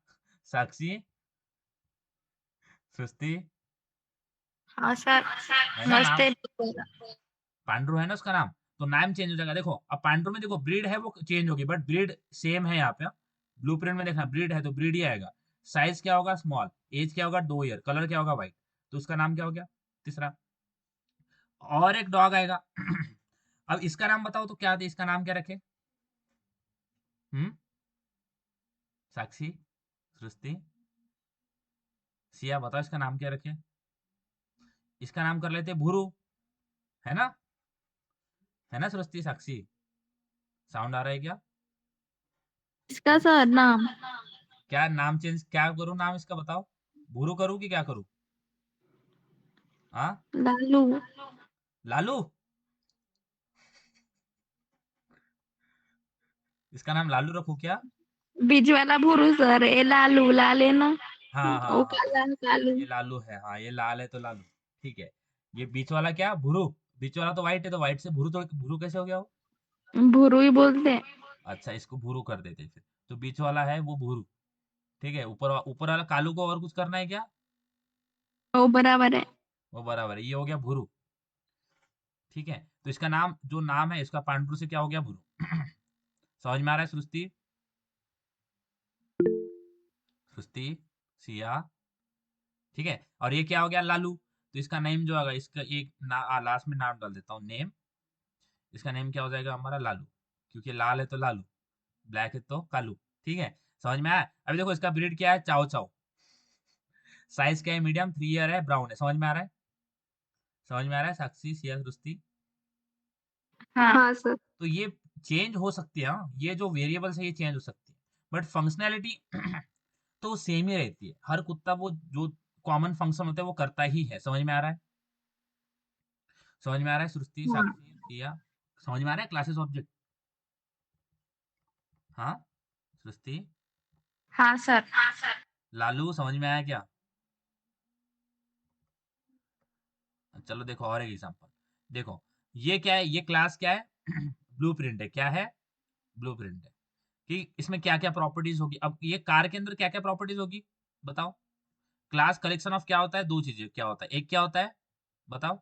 साक्षी, सुस्ती? हाँ सर। है ना मस्त नाम, है। पांडरू है ना उसका नाम, तो नाम चेंज हो जाएगा। देखो अब पांडरू में देखो ब्रीड है वो चेंज होगी, बट ब्रीड सेम है यहाँ पे। ब्लूप्रिंट में देखना ब्रीड है तो ब्रीड ही आएगा। साइज क्या होगा, स्मॉल। एज क्या होगा, 2 ईयर। कलर क्या होगा, व्हाइट। तो उसका नाम क्या हो गया, तीसरा। और एक डॉग आएगा। अब इसका नाम बताओ तो क्या दे, इसका नाम क्या रखे? साक्षी, सृष्टि, सिया, बताओ इसका नाम क्या रखे? इसका नाम कर लेते भूरू, है ना? है ना सृष्टि, साक्षी? साउंड आ रहा है क्या? इसका सर नाम क्या नाम चेंज, क्या करूं नाम इसका बताओ? भूरू करूं कि क्या करूं? हाँ, लालू। लालू। इसका नाम लालू रखूं क्या? बीच वाला भूरू सर, ए लालू, लाल है ना? हाँ हाँ ओ हाँ, काला कालू। ये लालू है, हाँ ये लाल है तो लालू। ठीक है, ये बीच वाला क्या, भूरू? बीच वाला तो व्हाइट है, तो व्हाइट से भूरू, तो भूरू कैसे हो गया वो? भूरू ही बोलते हैं। अच्छा, इसको भूरू कर देते फिर। तो बीच वाला है वो भूरू। ठीक है, ऊपर वाला कालू को और कुछ करना है क्या? ओ बराबर है। वो बराबर है, ये हो गया भूरू। ठीक है, तो इसका नाम, जो नाम है इसका पांडु से क्या हो गया, भूरू। समझ में आ रहा है सृष्टि? सृष्टि, सिया, ठीक है। और ये क्या हो गया, लालू। तो इसका नेम जो होगा, इसका एक लास्ट में नाम डाल देता हूँ, नेम। इसका नेम क्या हो जाएगा हमारा, लालू। क्योंकि लाल है तो लालू, ब्लैक है तो कालू। ठीक है, समझ में आया? अभी देखो इसका ब्रीड क्या है, चाओ चाओ। साइज क्या है, मीडियम, 3 ईयर है, ब्राउन है। समझ में आ रहा है? समझ में आ रहा है साक्षी, सिया, सृष्टि? हाँ सर। तो ये चेंज हो सकती है, हाँ, ये जो वेरिएबल्स है ये चेंज हो सकती है, बट फंक्शनैलिटी तो सेम ही रहती है। हर कुत्ता वो जो कॉमन फंक्शन होता है वो करता ही है। समझ में आ रहा है? समझ में आ रहा है सृष्टि, हाँ साक्षी, सिया? समझ में आ रहा है क्लासेस ऑब्जेक्ट? हाँ, सृष्टि, हाँ सर। लालू, समझ में आया क्या? चलो देखो और एक एग्जांपल। देखो, ये क्या है, ये क्लास क्या है? ब्लूप्रिंट है। क्या है? ब्लूप्रिंट है। कि इसमें क्या क्या प्रॉपर्टीज होगी। अब ये कार के अंदर क्या क्या प्रॉपर्टीज होगी, बताओ? क्लास कलेक्शन ऑफ क्या होता है, दो चीजें क्या होता है, एक क्या होता है, बताओ?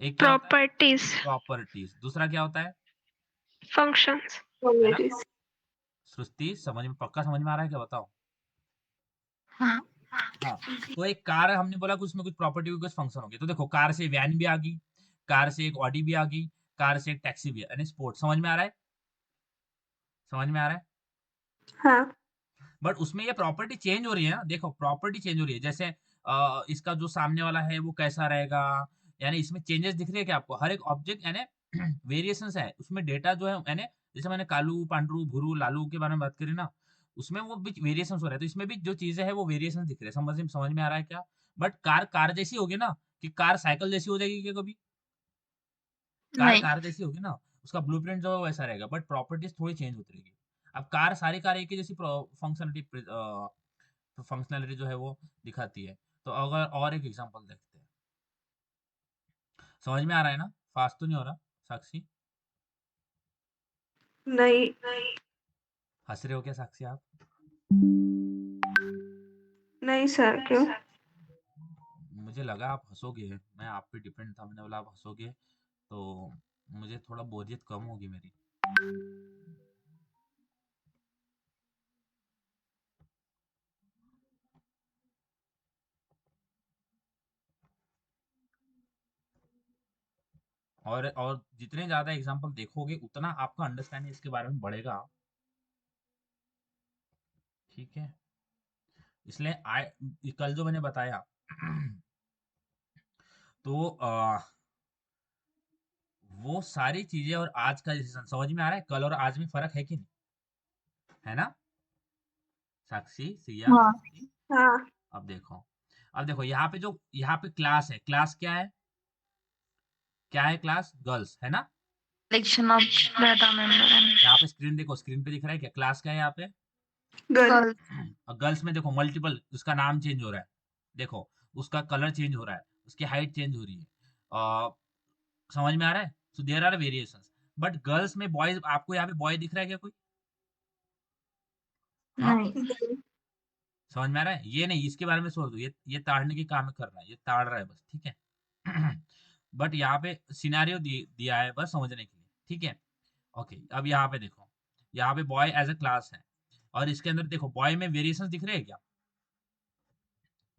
एक क्या होता है, प्रॉपर्टीज, प्रॉपर्टीज। दूसरा क्या होता फंक्शंस। है ना? properties। सृष्टि, समझ में, पक्का समझ में आ रहा है क्या, बताओ? हाँ। हाँ, तो एक कार है, हमने बोला कि उसमें कुछ प्रॉपर्टी कुछ फंक्शन होंगे। तो देखो, कार से वैन भी आ गई, कार से एक ऑडी भी आ गई, कार से एक टैक्सी भी है, यानी स्पोर्ट। समझ में आ रहा है? समझ में आ रहा है? हाँ बट उसमें ये प्रॉपर्टी चेंज हो रही है ना, देखो प्रॉपर्टी चेंज हो रही है। जैसे इसका जो सामने वाला है वो कैसा रहेगा, यानी इसमें चेंजेस दिख रही है क्या आपको? हर एक ऑब्जेक्ट यानी वेरिएशंस है उसमें, डेटा जो है यानी जैसे मैंने कालू, पांडू, भूरू, लालू के बारे में बात करी ना, उसमें वो भी वेरिएशन हो रहा है। तो इसमें भी जो चीजें है वो वेरिएशन दिख रहे हैं। समझ में आ रहा है क्या? बट कार कार जैसी होगी ना, कि कार साइकिल जैसी हो जाएगी क्या कभी? कार नहीं। कार जैसी होगी ना, उसका ब्लूप्रिंट जो है वैसा रहेगा, बट प्रॉपर्टीज थोड़ी चेंज होती रहेगी। अब कार, सारी कार एक ही जैसी फंक्शनलिटी, फंक्शनलिटी जो है वो दिखाती है। तो अगर और एक एग्जांपल देखते हैं, समझ में आ रहा है ना? फास्ट तो नहीं हो रहा, साक्षी? नहीं। हंस रहे हो क्या साक्षी आप? नहीं सर, क्यों? मुझे लगा आप हंसोगे, मैं आप पे डिपेंड था, मैंने बोला आप हंसोगे तो मुझे थोड़ा बोरियत कम होगी मेरी। और जितने ज्यादा एग्जांपल देखोगे उतना आपका अंडरस्टैंडिंग इसके बारे में बढ़ेगा। ठीक है, इसलिए कल जो मैंने बताया तो वो सारी चीजें और आज का डिसीजन समझ में आ रहा है? कल और आज में फर्क है कि नहीं, है ना साक्षी, सिया, हाँ। सृष्टि? हाँ अब देखो यहाँ पे क्लास है। क्लास क्या है? क्या है क्लास? गर्ल्स, है ना? Collection of data member and यहाँ पे स्क्रीन देखो, स्क्रीन पे दिख रहा है क्या क्लास क्या है यहाँ पे? गर्ल। गर्ल। और गर्ल्स में देखो मल्टीपल, उसका नाम चेंज हो रहा है, देखो उसका कलर चेंज हो रहा है, उसकी हाइट चेंज हो रही है। समझ में आ रहा है? So there are variations. But girls में बॉयज, आपको यहाँ पे बॉय दिख रहा है क्या कोई? हाँ, नहीं। समझ में आ रहा है? ये नहीं, इसके बारे में सोच दो, ये ताड़ने की काम कर रहा है, ये ताड़ रहा है बस, ठीक है? बट यहाँ पे सिनेरियो दिया है बस समझने के लिए, ठीक है? ओके, अब यहाँ पे देखो, यहाँ पे बॉय एज अ क्लास है, और इसके अंदर देखो बॉय में वेरिएशंस दिख रहे हैं क्या?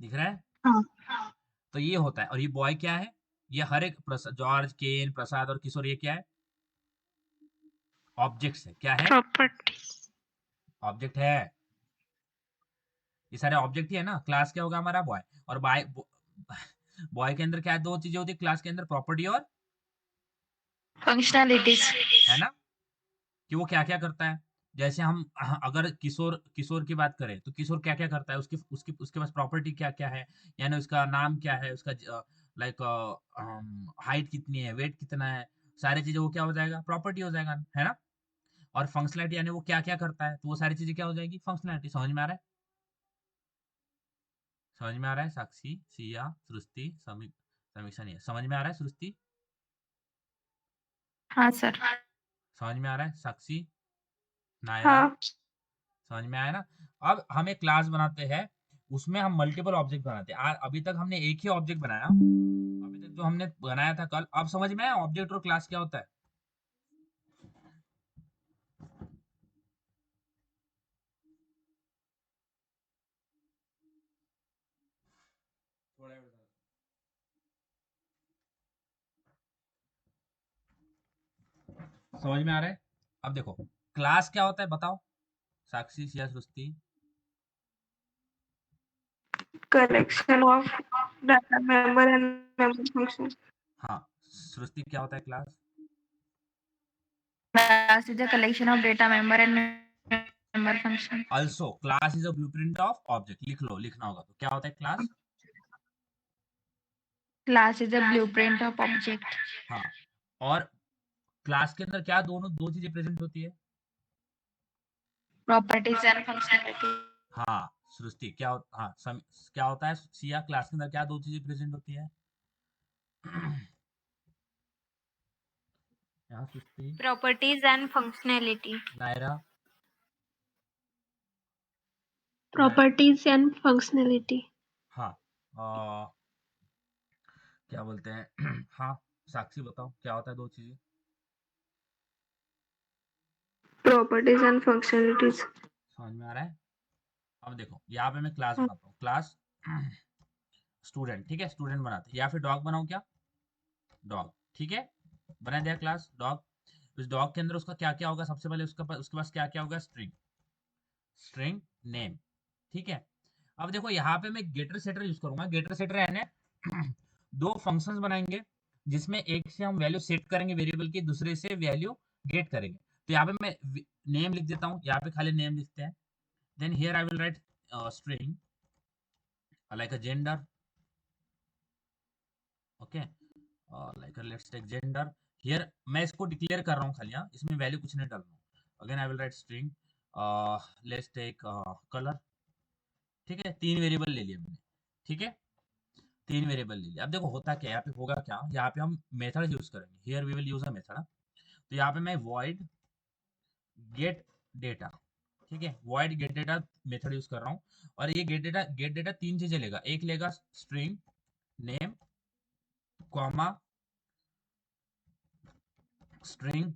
दिख रहा है? हाँ। तो ये होता है, और ये बॉय क्या है? ये हर एक जॉर्ज, केन, प्रसाद और किशोर, ये क्या है? ऑब्जेक्ट्स है। क्या है? प्रॉपर्टी। ऑब्जेक्ट है। ये सारे ऑब्जेक्ट ही है ना। क्लास क्या होगा हमारा? बॉय। और बॉय बॉय के अंदर क्या दो चीजें होती है क्लास के अंदर? प्रॉपर्टी और फंक्शनैलिटीज। है ना, कि वो क्या क्या करता है। जैसे हम अगर किशोर किशोर की बात करें तो किशोर क्या क्या करता है, उसकी उसकी उसके पास प्रॉपर्टी क्या क्या है, यानी उसका नाम क्या है, उसका लाइक हाइट कितनी है, वेट कितना है, सारी चीजें वो क्या हो जाएगा? प्रॉपर्टी हो जाएगा, है ना। और फंक्शनलिटी यानी वो क्या क्या करता है, तो वो सारी चीजें क्या हो जाएगी? फंक्शनलिटी। समझ में आ रहा है? समझ में आ रहा है साक्षी, सिया, सृष्टि, समीक्षा नहीं है। समझ में आ रहा है सृष्टि? हाँ सर। समझ में आ रहा है साक्षी, नायरा? हाँ समझ में आया ना। अब हम एक क्लास बनाते हैं, उसमें हम मल्टीपल ऑब्जेक्ट बनाते हैं। अभी तक हमने एक ही ऑब्जेक्ट बनाया, अभी तक जो हमने बनाया था कल। अब समझ में आया ऑब्जेक्ट और क्लास क्या होता है? थोड़ा बता। समझ में आ रहा है? अब देखो क्लास क्या होता है बताओ, Sakshi, Siya, Srishti. Collection of data member and member function. हाँ, सृष्टि क्या होता है class? Class is a collection of data member and member function. Also class is a blueprint of object. लिख लो, लिखना होगा तो क्या होता है class? Class is a blueprint of object. हाँ, और क्लास के अंदर क्या दोनों दो चीजें प्रेजेंट होती है? Properties and functionality. हाँ सृष्टि क्या हाँ क्या होता है सिया, क्लास के अंदर क्या दो चीजें प्रेजेंट होती है? यहाँ Srishti, Properties and functionality. Naira, properties and functionality. हाँ क्या बोलते हैं हाँ साक्षी बताओ क्या होता है दो चीजें? Properties and functionalities. समझ में आ रहा है? अब देखो यहाँ पे मैं क्लास बनाता हूँ, क्लास स्टूडेंट, ठीक है, स्टूडेंट बनाते हैं, या फिर डॉग बनाऊं क्या? डॉग, ठीक है, बना दिया क्लास डॉग। उस डॉग के अंदर उसका क्या क्या होगा? सबसे पहले उसके पास क्या क्या होगा? स्ट्रिंग, स्ट्रिंग नेम, ठीक है। अब देखो यहाँ पे मैं गेटर सेटर यूज करूंगा। गेटर सेटर यानी दो फंक्शंस बनाएंगे जिसमें एक से हम वैल्यू सेट करेंगे वेरिएबल की, दूसरे से वैल्यू गेट करेंगे। तो यहाँ पे मैं नेम लिख देता हूँ, यहाँ पे खाली नेम लिखते हैं। Then here I will write string like a gender, okay, like let's take gender. Here मैं इसको डिक्लेयर कर रहा हूँ खाली, इसमें वैल्यू कुछ नहीं डाल रहा हूँ। Again I will write string let's take colour, ठीक है। तीन वेरिएबल ले लिया मैंने, ठीक है, तीन वेरिएबल ले लिया। अब देखो होता क्या है, यहाँ पे होगा क्या, यहाँ पे हम मेथड यूज करेंगे। Here we will use a method. तो यहाँ पे मैं void get data, ठीक है, void get data method use कर रहा हूँ। और ये गेट डेटा तीन चीजें लेगा। एक लेगा string name, comma, string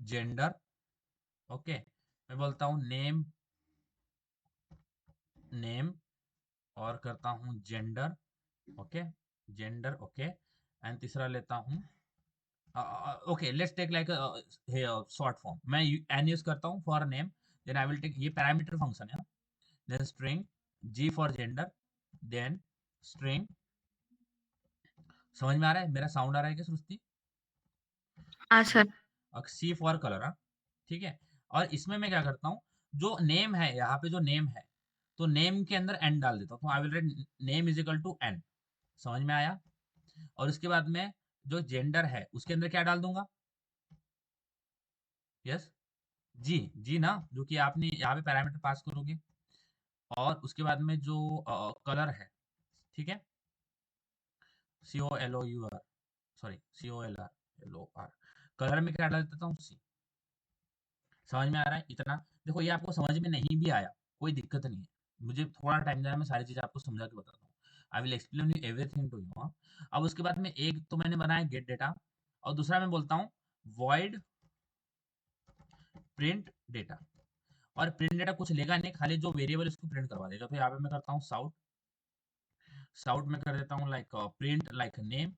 gender, okay. मैं बोलता हूँ नेम, नेम, और करता हूँ gender, okay, gender, okay. And तीसरा लेता हूँ okay, let's take like short form. मैं एन यूज करता हूँ for name. Then I will take, ये पैरामीटर फंक्शन है, then string G for gender, then string. समझ में आ रहा है? मेरा साउंड आ रहा है क्या सृष्टि? हाँ सर। सी फॉर कलर, हाँ, ठीक है। और इसमें मैं क्या करता हूँ, जो नेम है, यहाँ पे जो नेम है, तो नेम के अंदर एन डाल देता हूँ। तो I will write name is equal to N. समझ में आया? और उसके बाद में जो जेंडर है उसके अंदर क्या डाल दूंगा? यस, जी, जी ना, जो कि आपने यहाँ पे पैरामीटर पास करोगे। और उसके बाद में जो कलर है, ठीक है, COLOUR, सॉरी COLR, कलर में क्या डाल देता हूँ? सी। समझ में आ रहा है इतना? देखो ये आपको समझ में नहीं भी आया कोई दिक्कत नहीं है, मुझे थोड़ा टाइम देना, मैं सारी चीजें आपको समझा के बताता हूँ। I will explain you everything to you. अब उसके बाद में एक तो मैंने बनाया गेट डेटा, और दूसरा मैं बोलता हूँ void प्रिंट डेटा। और प्रिंट डेटा कुछ लेगा नहीं, खाली जो वेरिएबल इसको प्रिंट करवा देगा। तो यहाँ पे मैं करता हूँ साउट, साउट में कर देता हूँ like print like name,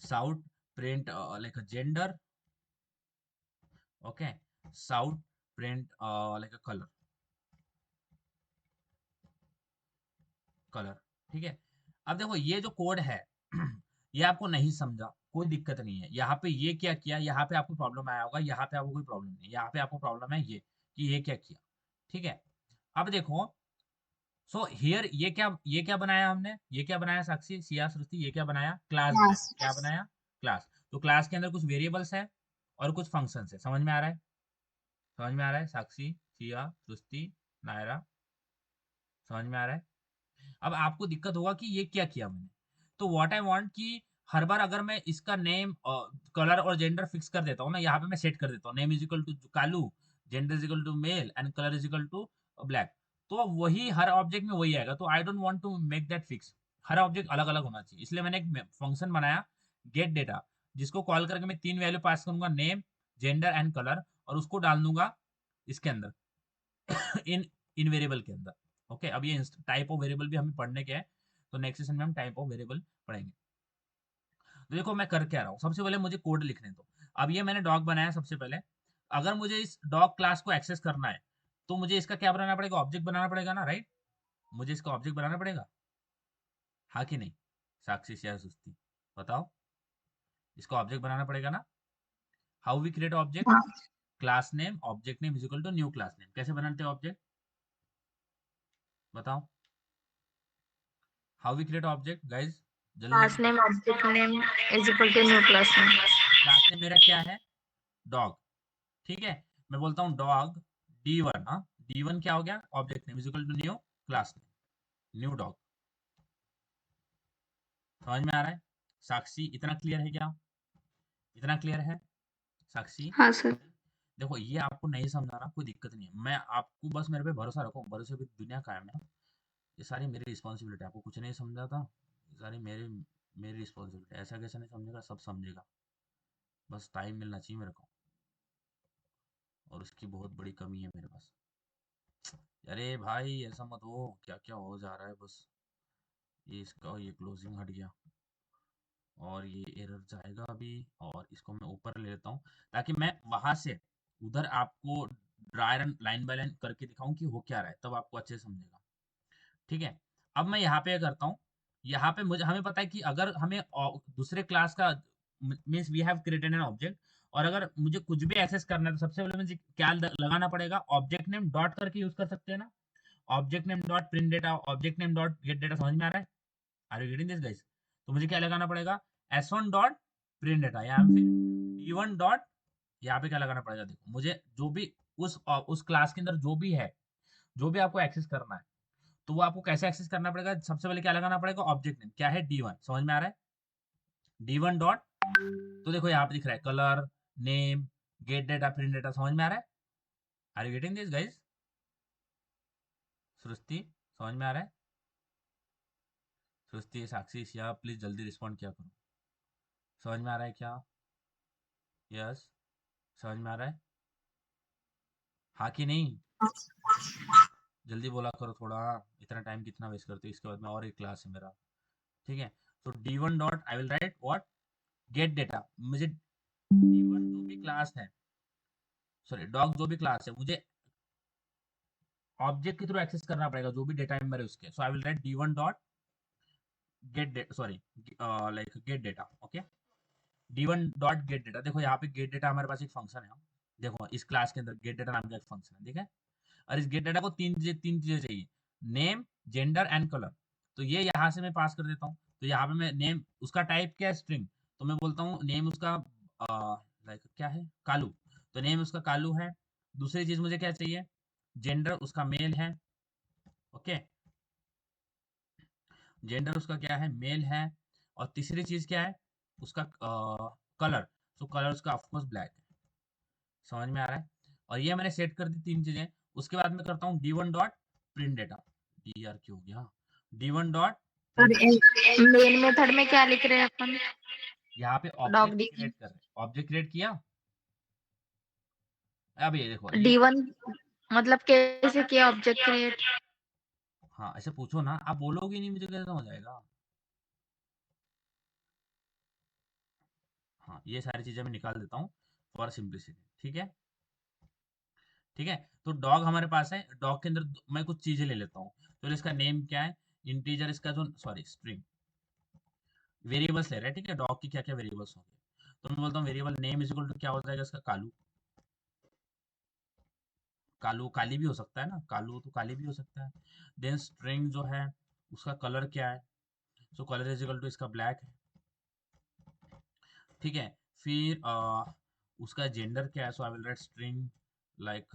sout print like a gender, okay, sout print like a colour, ठीक है। अब देखो ये जो कोड है ये आपको नहीं समझा, कोई दिक्कत नहीं है। यहाँ पे ये क्या किया, यहाँ पे आपको प्रॉब्लम आया होगा, यहाँ पे आपको कोई प्रॉब्लम नहीं, यहाँ पे आपको प्रॉब्लम है ये कि ये क्या किया, ठीक है। अब देखो, सो हियर ये क्या बनाया हमने, ये क्या बनाया साक्षी, सिया, सृष्टि, ये क्या बनाया, क्लास बनाया। Class. क्या बनाया, क्लास। तो क्लास के अंदर कुछ वेरिएबल्स है और कुछ फंक्शंस है, समझ में आ रहा है, समझ में आ रहा है साक्षी, सिया, सृष्टि, नायरा, समझ में आ रहा है। अब आपको दिक्कत होगा कि ये क्या किया मैंने, तो व्हाट आई वांट कि हर बार अगर मैं इसका नेम कलर और जेंडर फिक्स कर देता हूँ ना, यहाँ पे मैं सेट कर देता हूँ name is equal to Kalu, gender is equal to male and colour is equal to black, तो वही हर ऑब्जेक्ट में वही आएगा। तो I don't want to make that fix, हर ऑब्जेक्ट अलग अलग होना चाहिए, इसलिए मैंने एक फंक्शन बनाया गेट डेटा, जिसको कॉल करके मैं 3 वैल्यू पास करूंगा, नेम, जेंडर एंड कलर, और उसको डाल दूंगा इसके अंदर इन वेरिएबल के अंदर, ओके। अब ये टाइप ऑफ वेरिएबल भी हमें पढ़ने के हैं, तो नेक्स्ट सेशन में हम टाइप ऑफ वेरिएबल पढ़ेंगे। तो देखो मैं कर क्या रहा हूँ, सबसे पहले मुझे कोड लिखने दो। अब ये मैंने डॉग बनाया, सबसे पहले अगर मुझे इस डॉग क्लास को एक्सेस करना है तो मुझे इसका क्या बनाना पड़ेगा, ऑब्जेक्ट बनाना पड़ेगा ना, राइट। मुझे इसका ऑब्जेक्ट बनाना पड़ेगा, हाँ कि नहीं, साक्षी से सुस्ती बताओ, इसका ऑब्जेक्ट बनाना पड़ेगा ना। हाउ वी क्रिएट ऑब्जेक्ट, हाँ, class name, object name is equal to new class name. कैसे बनाते हैं ऑब्जेक्ट, बताओ, how we create object guys, जल्दी class जल्दी। name object name is equal to new class name. Class name मेरा क्या है, डॉग, ठीक है। मैं बोलता हूँ डॉग D1, हाँ, D1 क्या हो गया, object name is equal to new class name, new dog. समझ में आ रहा है साक्षी, इतना क्लियर है क्या, इतना क्लियर है साक्षी। हाँ सर। देखो ये आपको नहीं समझा रहा, कोई दिक्कत नहीं है, मैं आपको बस मेरे पे भरोसा रखो, भरोसे पे दुनिया कायम है। ये सारी मेरी रिस्पॉन्सिबिलिटी, आपको कुछ नहीं समझा था, ये सारी मेरी मेरी रिस्पॉन्सिबिलिटी, ऐसा कैसे नहीं समझेगा, सब समझेगा, बस टाइम मिलना चाहिए मेरे को, और उसकी बहुत बड़ी कमी है मेरे पास। अरे भाई ऐसा मत हो, क्या क्या हो जा रहा है, बस ये इसका ये क्लोजिंग हट गया और ये एरर जाएगा अभी, और इसको मैं ऊपर ले लेता हूँ ताकि मैं वहां से उधर आपको dry run line by line करके दिखाऊं कि हो क्या रहा है, तब आपको अच्छे से समझेगा, ठीक है। अब मैं यहाँ पे करता हूँ, यहाँ पे मुझे हमें पता है कि अगर हमें दूसरे क्लास का means we have created an object, और अगर मुझे कुछ भी एक्सेस करना है तो सबसे पहले मुझे क्या लगाना पड़ेगा, ऑब्जेक्ट नेम डॉट करके यूज कर सकते हैं ना, object name dot print data, object name dot get data, समझ में आ रहा है, are you getting this guys. तो मुझे क्या लगाना पड़ेगा, s1 डॉट प्रिंट डेटा, या फिर d1 डॉट, यहाँ पे क्या लगाना पड़ेगा, देखो मुझे जो भी उस क्लास के अंदर जो भी है, जो भी आपको एक्सेस करना है, तो वो आपको कैसे एक्सेस करना पड़ेगा, सबसे पहले क्या लगाना पड़ेगा, ऑब्जेक्ट नेम क्या है, d1, समझ में आ रहा है, d1 डॉट, तो देखो यहाँ पे दिख रहा है colour, name, get data, print data, समझ में आ रहा है, are you getting this guys, Srishti समझ में आ रहा है, सृष्टि, साक्षी, शिया, प्लीज जल्दी रिस्पॉन्ड किया करो, समझ में आ रहा है क्या, यस, समझ में आ रहा है, हाँ कि नहीं, जल्दी बोला करो थोड़ा, इतना टाइम कितना वेस्ट करते हो, इसके बाद में और एक क्लास है मेरा, ठीक है। तो d1 dot I will right what, gate data, मुझे d1 जो भी क्लास है, सॉरी डॉग जो भी क्लास है, मुझे ऑब्जेक्ट के थ्रू एक्सेस करना पड़ेगा जो भी डेटा मेंबर है उसके, so I will write d1 dot get, sorry like get data, okay, d1 dot get data. देखो यहाँ पे गेट डेटा हमारे पास एक फंक्शन है, देखो इस क्लास के अंदर गेट डेटा नाम का एक फंक्शन है, ठीक है। और इस गेट डेटा को तीन चीजें चाहिए, नेम, जेंडर एंड कलर, तो ये यहाँ से मैं पास कर देता हूँ, तो यहाँ पे मैं नेम, उसका टाइप क्या है, स्ट्रिंग, तो मैं बोलता हूँ नेम उसका लाइक क्या है, कालू, तो नेम उसका कालू है। दूसरी चीज मुझे क्या चाहिए, जेंडर उसका मेल है, ओके, जेंडर उसका क्या है, मेल है। और तीसरी चीज क्या है, उसका कलर, तो कलर उसका ऑफकोर्स ब्लैक है, समझ में आ रहा है। और ये मैंने सेट कर दी तीन चीजें, उसके बाद मैं करता हूँ d1 dot print data, D R क्यों हो गया, d1 डॉट और प्रिंट डेटा, मेन मेथड में क्या लिख रहे हैं अपन, यहाँ पे डॉग ऑब्जेक्ट डी क्रिएट कर रहे हैं, ऑब्जेक्ट क्रिएट किया। अब ये देखो ये, D1 मतलब कैसे किया ऑब्जेक्ट क्रिएट, हाँ ऐसे पूछो ना, आप बोलोगे नहीं मुझे कैसे समझ आएगा, ये सारी चीजें मैं निकाल देता हूँ फॉर सिंप्लिसिटी। ठीक है, ठीक है। तो डॉग हमारे पास है, डॉग के अंदर मैं कुछ चीजें ले लेता हूँ। तो इसका नेम क्या है, इंटीजर, इसका जो सॉरी स्ट्रिंग, वेरिएबल्स ले रहे हैं। ठीक है, डॉग की क्या क्या वेरिएबल्स होंगे। तो मैं बोलता हूँ variable name is equal to क्या हो जाएगा इसका, कालू। कालू काली भी हो सकता है ना, कालू तो काली भी हो सकता है। देन स्ट्रिंग जो है उसका कलर क्या है, so colour is equal to इसका ब्लैक है। ठीक है, फिर उसका जेंडर क्या है, so I will write string like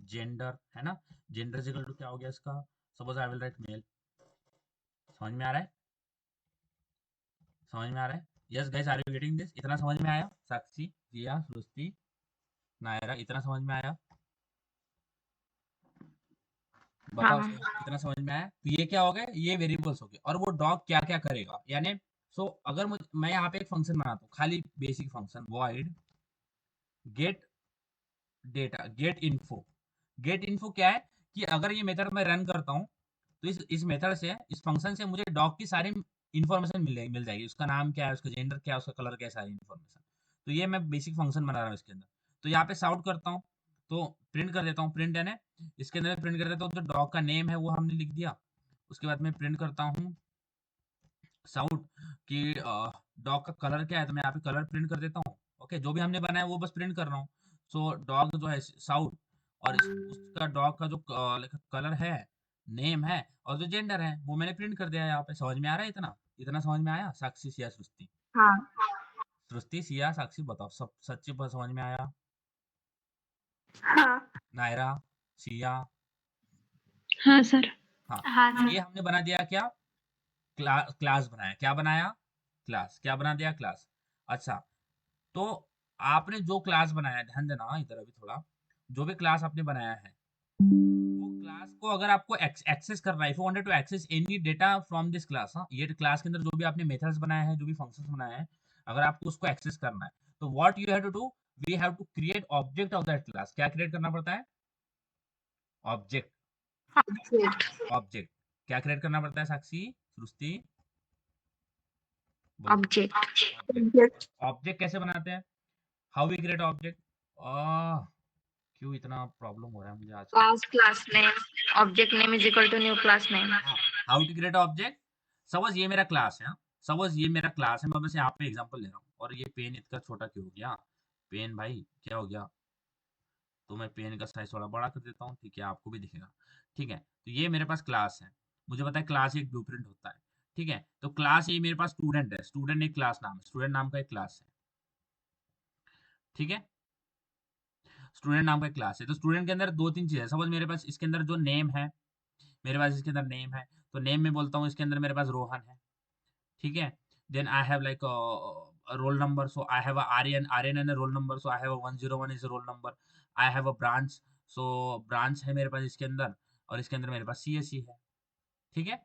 gender, है ना। जेंडर इज इक्वल टू क्या हो गया इसका, suppose I will write male. समझ में आ रहा है, समझ में आ रहा है। Yes guys, are you getting this? इतना समझ में आया? साक्षी, जिया, सृष्टि, नायरा, इतना समझ में आया? बताओ हाँ। सही, इतना समझ में आया? तो ये क्या हो गया, ये वेरिएबल्स हो गए। और वो डॉग क्या क्या करेगा, यानी सो अगर मैं यहाँ पे एक फंक्शन बनाता हूँ, खाली basic function, void get data, get info. Get info क्या है कि अगर ये मेथड मैं रन करता हूँ तो इस मेथड से, इस फंक्शन से मुझे डॉग की सारी इन्फॉर्मेशन मिल जाएगी। उसका नाम क्या है, उसका जेंडर क्या है, उसका कलर क्या है, सारी इन्फॉर्मेशन। तो ये मैं बेसिक फंक्शन बना रहा हूँ इसके अंदर। तो यहाँ पे साउट करता हूँ, तो प्रिंट कर देता हूँ, प्रिंट यानी इसके अंदर प्रिंट कर देता हूँ, तो डॉग का नेम है वो हमने लिख दिया। उसके बाद मैं प्रिंट करता हूँ साउट कि डॉग का कलर क्या है, तो मैं यहाँ पे कलर प्रिंट कर देता हूँ। ओके, जो भी हमने बनाया वो बस प्रिंट कर रहा हूँ। सो डॉग जो है साउट, और उसका डॉग का जो कलर है, नेम है, और जो जेंडर है वो मैंने प्रिंट कर दिया है यहाँ पे। समझ में आ रहा है इतना? इतना समझ में आया? साक्षी, सिया, सृष्टि। हाँ। सृष्टि, सिया, साक्षी, बताओ सब सच्ची बात समझ में आया? हाँ। नायरा, सिया। हाँ सर। हाँ, हाँ तो सर। ये हमने बना दिया क्या, क्लास बनाया। क्या बनाया, क्लास। क्या बना दिया, क्लास। अच्छा, तो आपने जो क्लास बनाया, ध्यान देना इधर अभी थोड़ा, जो भी क्लास आपने बनाया है वो क्लास को अगर आपको एक्सेस करना है, if you wanted to access any data from this class, हाँ, ये क्लास के अंदर जो भी आपने मेथड्स बनाए हैं, जो भी फंक्शंस बनाए हैं, अगर आपको उसको एक्सेस करना है तो what you have to do, we have to create object of that class. क्या क्रिएट करना पड़ता है, ऑब्जेक्ट। ऑब्जेक्ट। ऑब्जेक्ट क्या क्रिएट करना पड़ता है, साक्षी, सृष्टि, बोलो। ऑब्जेक्ट। ऑब्जेक्ट। ऑब्जेक्ट कैसे बनाते हैं, हाउ वी क्रिएट ऑब्जेक्ट? क्यों इतना प्रॉब्लम हो रहा है मुझे आजकल? Class name, object name is equal to new class name. हाँ, how to create object. Suppose ये मेरा क्लास है, सपोज ये मेरा क्लास है, मैं बस यहाँ पे एग्जांपल ले रहा हूँ। और ये पेन इतना छोटा क्यों हो गया, पेन भाई क्या हो गया? तो मैं पेन का साइज थोड़ा बड़ा कर देता हूँ, ठीक है, आपको भी दिखेगा। ठीक है, तो ये मेरे पास क्लास है, मुझे पता है क्लास एक ब्लूप्रिंट होता है। ठीक है, तो क्लास ये मेरे पास स्टूडेंट है, स्टूडेंट एक क्लास नाम है, स्टूडेंट नाम का एक क्लास है। ठीक है, स्टूडेंट नाम का एक क्लास है। तो स्टूडेंट के अंदर दो तीन चीजें, सपोज मेरे पास इसके अंदर जो नेम है, मेरे पास इसके अंदर नेम है, तो नेम में बोलता हूँ इसके अंदर मेरे पास रोहन है। ठीक है, then I have like roll number, so I have Aryan, Aryan and roll number, so I have 101 is roll number. I have a branch, so branch है मेरे पास इसके अंदर, और इसके अंदर मेरे पास सीएससी है। ठीक है,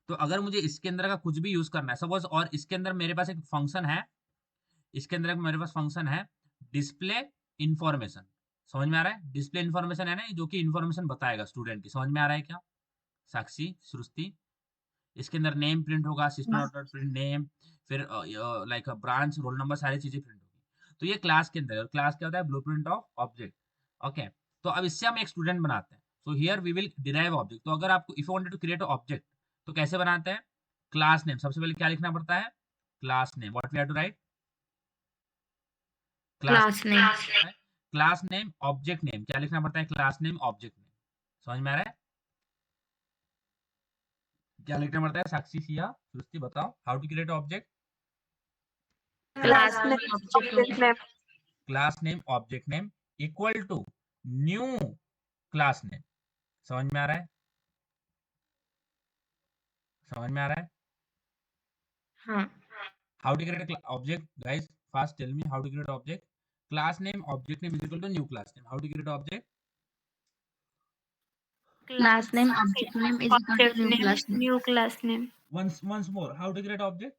तो अगर मुझे इसके अंदर का कुछ भी यूज करना है सपोज, और इसके अंदर मेरे पास एक फंक्शन है, इसके अंदर मेरे पास फंक्शन है डिस्प्ले इंफॉर्मेशन। समझ में आ रहा है, डिस्प्ले इंफॉर्मेशन है ना, जो कि इंफॉर्मेशन बताएगा स्टूडेंट की। समझ में आ रहा है क्या, साक्षी, सृष्टि? इसके अंदर नेम प्रिंट होगा, सिस्टम डॉट प्रिंट नेम, फिर लाइक ब्रांच, रोल नंबर, सारी चीजें प्रिंट होगी। तो ये क्लास के अंदर है, और क्लास क्या होता है, ब्लूप्रिंट ऑफ ऑब्जेक्ट। ओके, तो अब इससे हम एक स्टूडेंट बनाते हैं। So here we will derive object. तो अगर आपको if you wanted to create object तो कैसे बनाते हैं, क्लास नेम, सबसे पहले क्या लिखना पड़ता है, class name, what we have to write, class class name. Class name object name, क्या लिखना पड़ता है, क्लास नेम ऑब्जेक्ट नेम। समझ में आ रहा है, क्या लिखना पड़ता है, साक्षी, सिया, सृष्टि, बताओ, how to create object. Class name, object Object name. name. Class name object name equal to new class name. समझ में आ रहा है, समझ में आ रहा है? हाँ। How to create object guys, fast tell me, how to create object, class name object name is equal to new class name, how to create object, class name, object name is equal to Object new name, class name. new class name. once more, how to create object,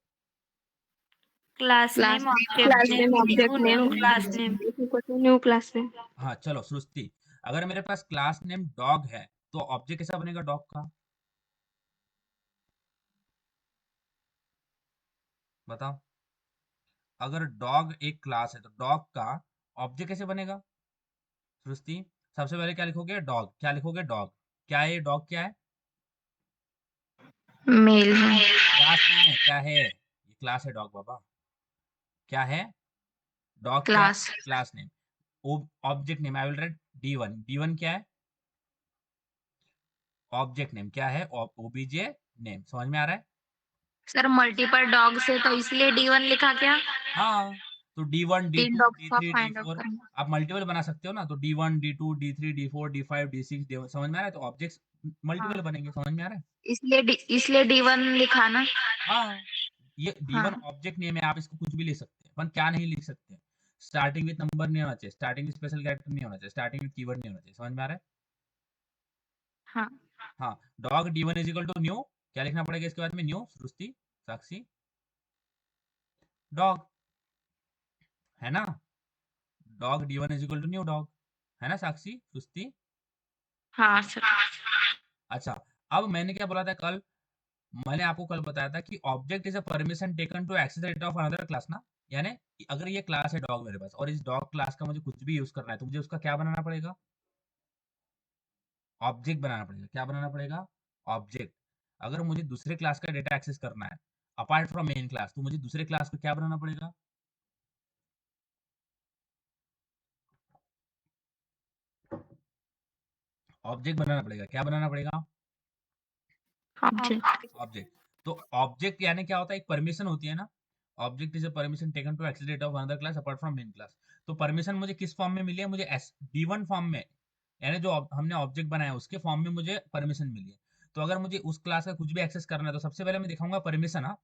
Class class name, name, object Class object name, name, name is object equal new name to new class class name. Name. is equal to new class name. हाँ चलो सृष्टि, अगर मेरे पास class name dog है तो object कैसा बनेगा dog का, बताओ। अगर डॉग एक क्लास है तो डॉग का ऑब्जेक्ट कैसे बनेगा सृष्टि? सबसे पहले क्या लिखोगे? डॉग। क्या लिखोगे? डॉग। क्या है ये? डॉग क्या है? मेल है। क्लास नेम है। क्या है ये? क्लास है डॉग बाबा। क्या है? डॉग क्या है? Class. Class name. Object name I will write D1। D1 क्या है? Object name. क्या है? OBJ name. समझ में आ रहा है? सर मल्टीपल डॉग से तो इसलिए D1 लिखा क्या? हाँ, तो D1 तीन D2 डॉग्स का D3 फाइंड आउट D4 करना। आप मल्टीपल बना सकते हो ना, तो D1 D2 D3 D4 D5 D6 D7 समझ में आ रहा है? तो ऑब्जेक्ट्स मल्टीपल हाँ, बनेंगे। समझ में आ रहा है? इसलिए D1 लिखा ना। हाँ, ये D1 हाँ। ऑब्जेक्ट नेम है। आप इसको कुछ भी ले सकते हैं, पर क्या नहीं लिख सकते? स्टार्टिंग विद नंबर नहीं होना चाहिए, स्टार्टिंग विद स्पेशल कैरेक्टर नहीं होना चाहिए, स्टार्टिंग विद कीवर्ड नहीं होना चाहिए। समझ में आ रहा है? हाँ। हाँ, dog D1 is equal to new. क्या लिखना पड़ेगा इसके बाद में? न्यू। सृष्टि, साक्षी, डॉग, है ना? Dog D1 is equal to new dog, है ना साक्षी, सृष्टि? हाँ सर। अच्छा, अब मैंने क्या बोला था कल? मैंने आपको कल बताया था कि object is a permission taken to access data of another class ना। यानी अगर ये क्लास है डॉग मेरे पास और इस डॉग क्लास का मुझे कुछ भी यूज करना है तो मुझे उसका क्या बनाना पड़ेगा? ऑब्जेक्ट बनाना पड़ेगा। क्या बनाना पड़ेगा? ऑब्जेक्ट। अगर मुझे दूसरे क्लास का डेटा एक्सेस करना है अपार्ट फ्रॉम मेन क्लास, तो मुझे दूसरे क्लास को क्या बनाना पड़ेगा? ऑब्जेक्ट बनाना पड़ेगा। क्या बनाना पड़ेगा? ऑब्जेक्ट। ऑब्जेक्ट। तो ऑब्जेक्ट यानी क्या होता है? एक परमिशन होती है ना। Object is a permission taken to access data of another class apart from main class. तो परमिशन मुझे किस फॉर्म में मिली है? मुझे D1 फॉर्म में, यानी जो हमने ऑब्जेक्ट बनाया उसके फॉर्म में मुझे परमिशन मिली है। तो अगर मुझे उस क्लास का कुछ भी एक्सेस करना है तो सबसे पहले मैं दिखाऊंगा परमिशन। हाँ,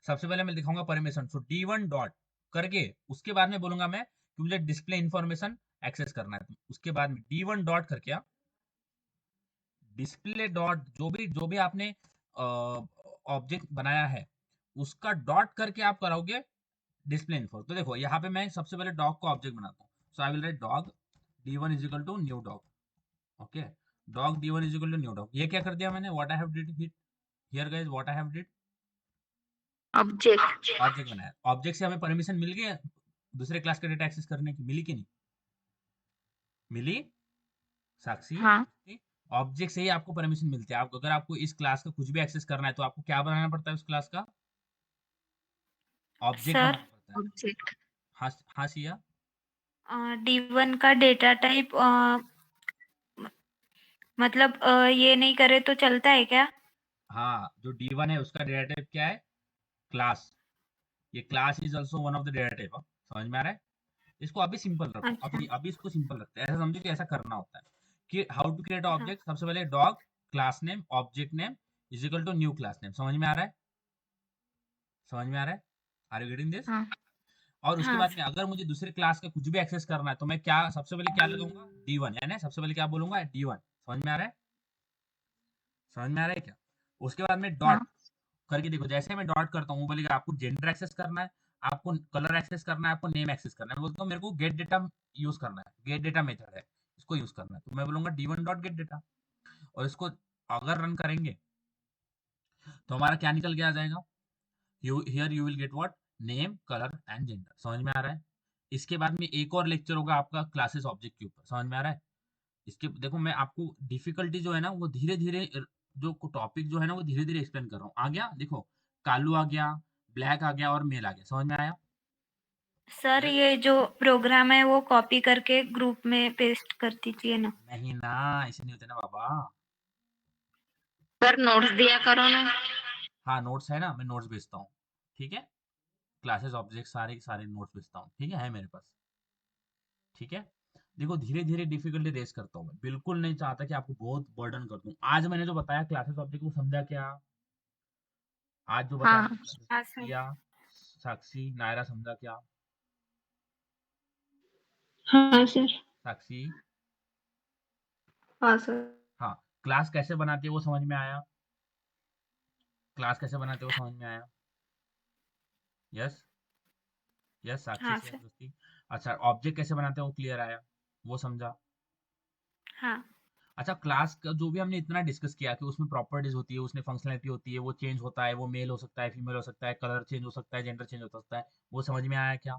सबसे पहले मैं दिखाऊंगा परमिशन। सो D1 डॉट करके उसके बाद में बोलूंगा मैं कि मुझे डिस्प्ले इन्फॉर्मेशन एक्सेस करना है। तो उसके बाद में D1 डॉट करके डिस्प्ले डॉट जो भी आपने ऑब्जेक्ट बनाया है उसका डॉट करके आप कराओगे डिस्प्ले इन्फो। तो देखो यहाँ पे मैं सबसे पहले डॉग को ऑब्जेक्ट बनाता हूँ। So I will write dog D1 is equal to new dog. Okay, dog D1 is equal to new dog. ये क्या कर दिया मैंने? What I have did here guys, what I have did? Object. Object बनाया। Object से हमें permission मिल गई दूसरे क्लास का डेटा एक्सेस करने की, मिली कि नहीं मिली साक्षी? हाँ ऑब्जेक्ट से ही आपको परमिशन मिलती है। आप अगर आपको इस क्लास का कुछ भी एक्सेस करना है तो आपको क्या बनाना पड़ता है? उस क्लास का ऑब्जेक्ट सर बनाना पड़ता है। ऑब्जेक्ट। हाँ हाँ सिया। D1 का डेटा टाइप मतलब ये नहीं करे तो चलता है क्या? हाँ, जो D1 है उसका डेटा टाइप क्या है? क्लास। ये class is also one of the data type. समझ में आ रहा है? इसको अभी सिंपल रखो। अच्छा। अभी इसको सिंपल रखते हैं। ऐसा समझो कि ऐसा करना होता है कि हाउ टू क्रिएट हाँ। ऑब्जेक्ट। सबसे पहले dog class name object name is equal to new class name. समझ में आ रहा है? समझ में आ रहा है? Are you getting this? हाँ। और उसके हाँ बाद में सर। अगर मुझे दूसरे क्लास का कुछ भी एक्सेस करना है तो मैं क्या सबसे पहले क्या लगाऊंगा? D1, यानी सबसे पहले क्या बोलूंगा? D1। समझ में आ रहा है? समझ में आ रहा है क्या? उसके बाद में हाँ। डॉट करके देखो। जैसे मैं डॉट करता हूँ वो बोलेगा आपको जेंडर एक्सेस करना है, आपको कलर एक्सेस करना है, आपको नेम एक्सेस करना है। मैं बोलता हूँ मेरे को गेट डेटा यूज करना है, गेट डेटा मेथड है, इसको यूज करना है। तो मैं बोलूंगा D1 डॉट गेट डेटा। और इसको अगर रन करेंगे तो हमारा क्या निकल के आ जाएगा? Here you will get what? Name, colour and gender. समझ में आ रहा है? इसके बाद में एक और लेक्चर होगा आपका क्लासेस ऑब्जेक्ट के ऊपर। समझ में आ रहा है? इसके देखो मैं आपको डिफिकल्टी जो है ना वो धीरे धीरे, जो टॉपिक जो है ना वो धीरे धीरे एक्सप्लेन कर रहा हूँ। आ गया? देखो, कालू आ गया, ब्लैक आ गया और मेल आ गया। समझ में आया? Sir yes. ये जो प्रोग्राम है वो कॉपी करके ग्रुप में पेस्ट कर दीजिए ना। नहीं ना, ऐसे नहीं होते ना बाबा। सर नोट्स दिया करो ना। हाँ, नोट्स है ना, मैं नोट्स भेजता हूँ। ठीक है, क्लासेस ऑब्जेक्ट सारे के सारे नोट्स भेजता हूँ। ठीक है मेरे पास। ठीक है, देखो धीरे धीरे डिफिकल्टी रेस करता हूँ मैं। बिल्कुल नहीं चाहता कि आपको बहुत बर्डन कर दूं। आज मैंने जो बताया क्लासेस ऑब्जेक्ट को समझा क्या? आज जो बताया हाँ। मैंने क्लासेस हाँ सर। किया, साक्षी नायरा समझा क्या? हाँ सर। साक्षी, हाँ सर। हाँ, क्लास कैसे बनाते हैं वो समझ में आया? क्लास कैसे बनाते हैं वो समझ में आया? यस। यस साक्षी हाँ से सर। दोस्ती। अच्छा, ऑब्जेक्ट कैसे बनाते हैं वो क्लियर आया? वो समझा? हाँ। अच्छा, क्लास का जो भी हमने इतना डिस्कस किया कि उसमें प्रॉपर्टीज होती है, उसमें फंक्शनैलिटी होती है, वो चेंज होता है, वो मेल हो सकता है, फीमेल हो सकता है, कलर चेंज हो सकता है, जेंडर चेंज हो सकता है, वो समझ में आया क्या?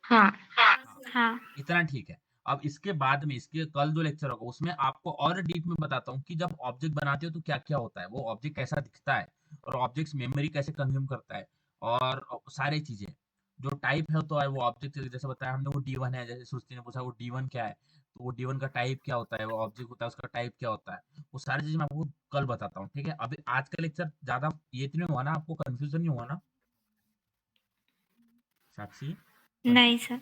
हाँ हाँ, हाँ इतना ठीक है। अब इसके बाद में इसके कल जो लेक्चर होगा उसमें आपको और डीप में बताता हूँ कि जब ऑब्जेक्ट बनाते हो तो क्या क्या होता है, वो ऑब्जेक्ट कैसा दिखता है, और ऑब्जेक्ट्स मेमोरी कैसे कंज्यूम करता है, और सारी चीजें जो टाइप है तो है वो ऑब्जेक्ट, जैसे बताया हमने वो D1 है, जैसे सृष्टि ने पूछा वो D1 क्या है, तो वो D1 का टाइप क्या होता है, वो ऑब्जेक्ट होता है उसका टाइप क्या होता है, वो सारी चीजें मैं आपको कल बताता हूँ। ठीक है, अभी आज का लेक्चर ज्यादा ये तो नहीं हुआ ना, आपको कंफ्यूजन नहीं हुआ ना साक्षी? नहीं सर।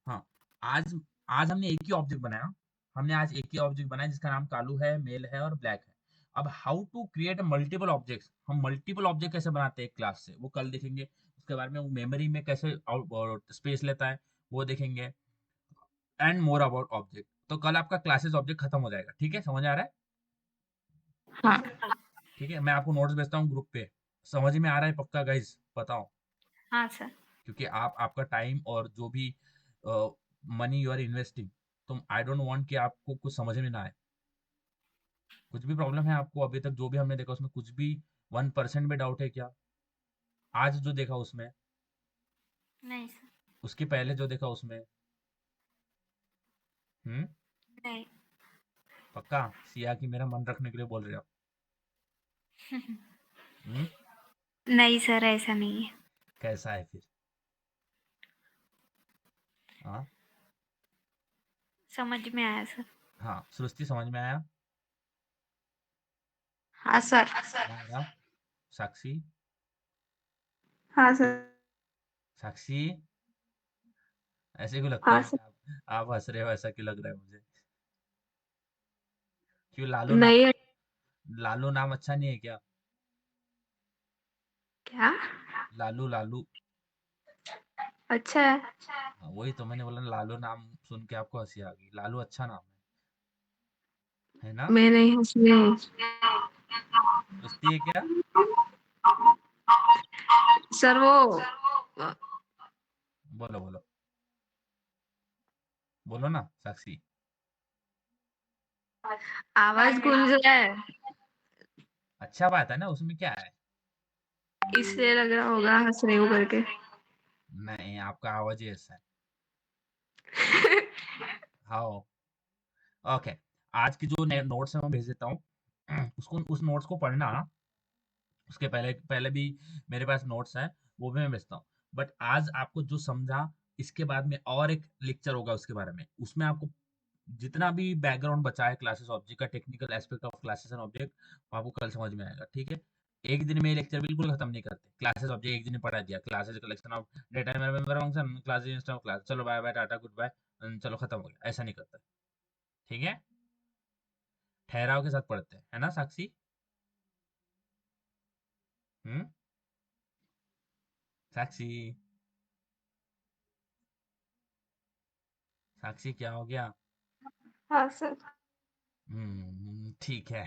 हाँ, आज आज हमने एक ही ऑब्जेक्ट बनाया, हमने आज एक ही ऑब्जेक्ट बनाया जिसका नाम कालू है, मेल है और ब्लैक है। अब how to create multiple objects, हम मल्टीपल ऑब्जेक्ट कैसे बनाते हैं एक क्लास से, वो कल देखेंगे। उसके बारे में वो मेमोरी में कैसे स्पेस लेता है वो देखेंगे, एंड मोर अबाउट ऑब्जेक्ट। तो कल आपका क्लासेस ऑब्जेक्ट खत्म हो जाएगा। ठीक है, समझ आ रहा है? हाँ ठीक है, मैं आपको नोट्स भेजता हूँ ग्रुप पे। समझ में आ रहा है पक्का गाइस? बताओ, हाँ सर। क्योंकि आपका टाइम और जो भी मनी यू आर इन्वेस्टिंग, तो आई डोंट वांट कि आपको कुछ समझ में ना आए। कुछ भी प्रॉब्लम है आपको अभी तक जो भी हमने देखा उसमें कुछ भी 1% में डाउट है क्या? आज जो देखा उसमें, नहीं सर। उसके पहले जो देखा उसमें? हम्म? नहीं। पक्का? सिया की मेरा मन रखने के लिए बोल रहे हो? हम्म? नहीं सर, ऐसा नहीं है। कैसा है फिर? हाँ समझ में आया सर। हाँ, सृष्टि समझ में आया? हाँ सर। नायरा, साक्षी, हाँ सर। साक्षी, ऐसे क्यों लगता हाँ है कि सर। आप हंस रहे हो? ऐसा क्यों लग रहा है मुझे? क्यों, लालू नाम, नहीं लालू नाम अच्छा नहीं है क्या? क्या लालू, लालू। अच्छा है। हाँ, वही तो मैंने बोला ना, लालू नाम सुन के आपको हंसी आ गई। लालू अच्छा नाम है ना? मैं नहीं हंस रही हूँ सृष्टि है क्या? सर, वो बोलो बोलो, बोलो ना साक्षी। आवाज गूंज रहा है, अच्छा बात है ना, उसमें क्या है? इसलिए लग रहा होगा हंस रही हूँ करके। नहीं, आपका आवाज ही ऐसा है। हाँ, ओके। आज की जो नोट्स है मैं भेज देता हूँ। उसको, उस नोट्स को पढ़ना। उसके पहले पहले भी मेरे पास नोट्स है, वो भी मैं भेजता हूँ। बट आज आपको जो समझा, इसके बाद में और एक लेक्चर होगा उसके बारे में, उसमें आपको जितना भी बैकग्राउंड बचा है क्लासेस ऑब्जेक्ट का, technical aspect of classes and object, आपको कल समझ में आएगा। ठीक है, एक दिन में ये लेक्चर बिल्कुल खत्म नहीं करते। क्लासेस ऑब्जेक्ट एक दिन में पढ़ा दिया, classes collection of data member function, classes instance of class, चलो बाय बाय टाटा गुड बाय, चलो खत्म हो गया, ऐसा नहीं करता। ठीक है, ठहराव के साथ पढ़ते हैं, है ना साक्षी? हम्म? साक्षी, साक्षी क्या हो गया? हाँ सर। ठीक है,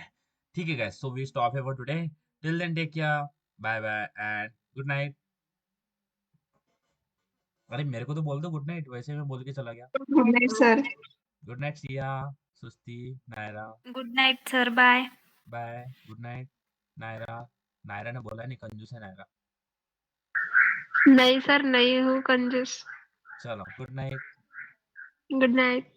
ठीक है guys, so we stop here for today. Till then take care, bye bye and good night. अरे मेरे को तो बोल दो गुड नाइट, वैसे मैं बोल के चला गया। Good night sir. Good night Siya, सुस्ती, Naira, good night sir, bye. Bye, good night Naira. Naira ने बोला नहीं, कंजूस है नायरा। नहीं सर, नहीं हूँ कंजूस। चलो गुड नाइट। Good night.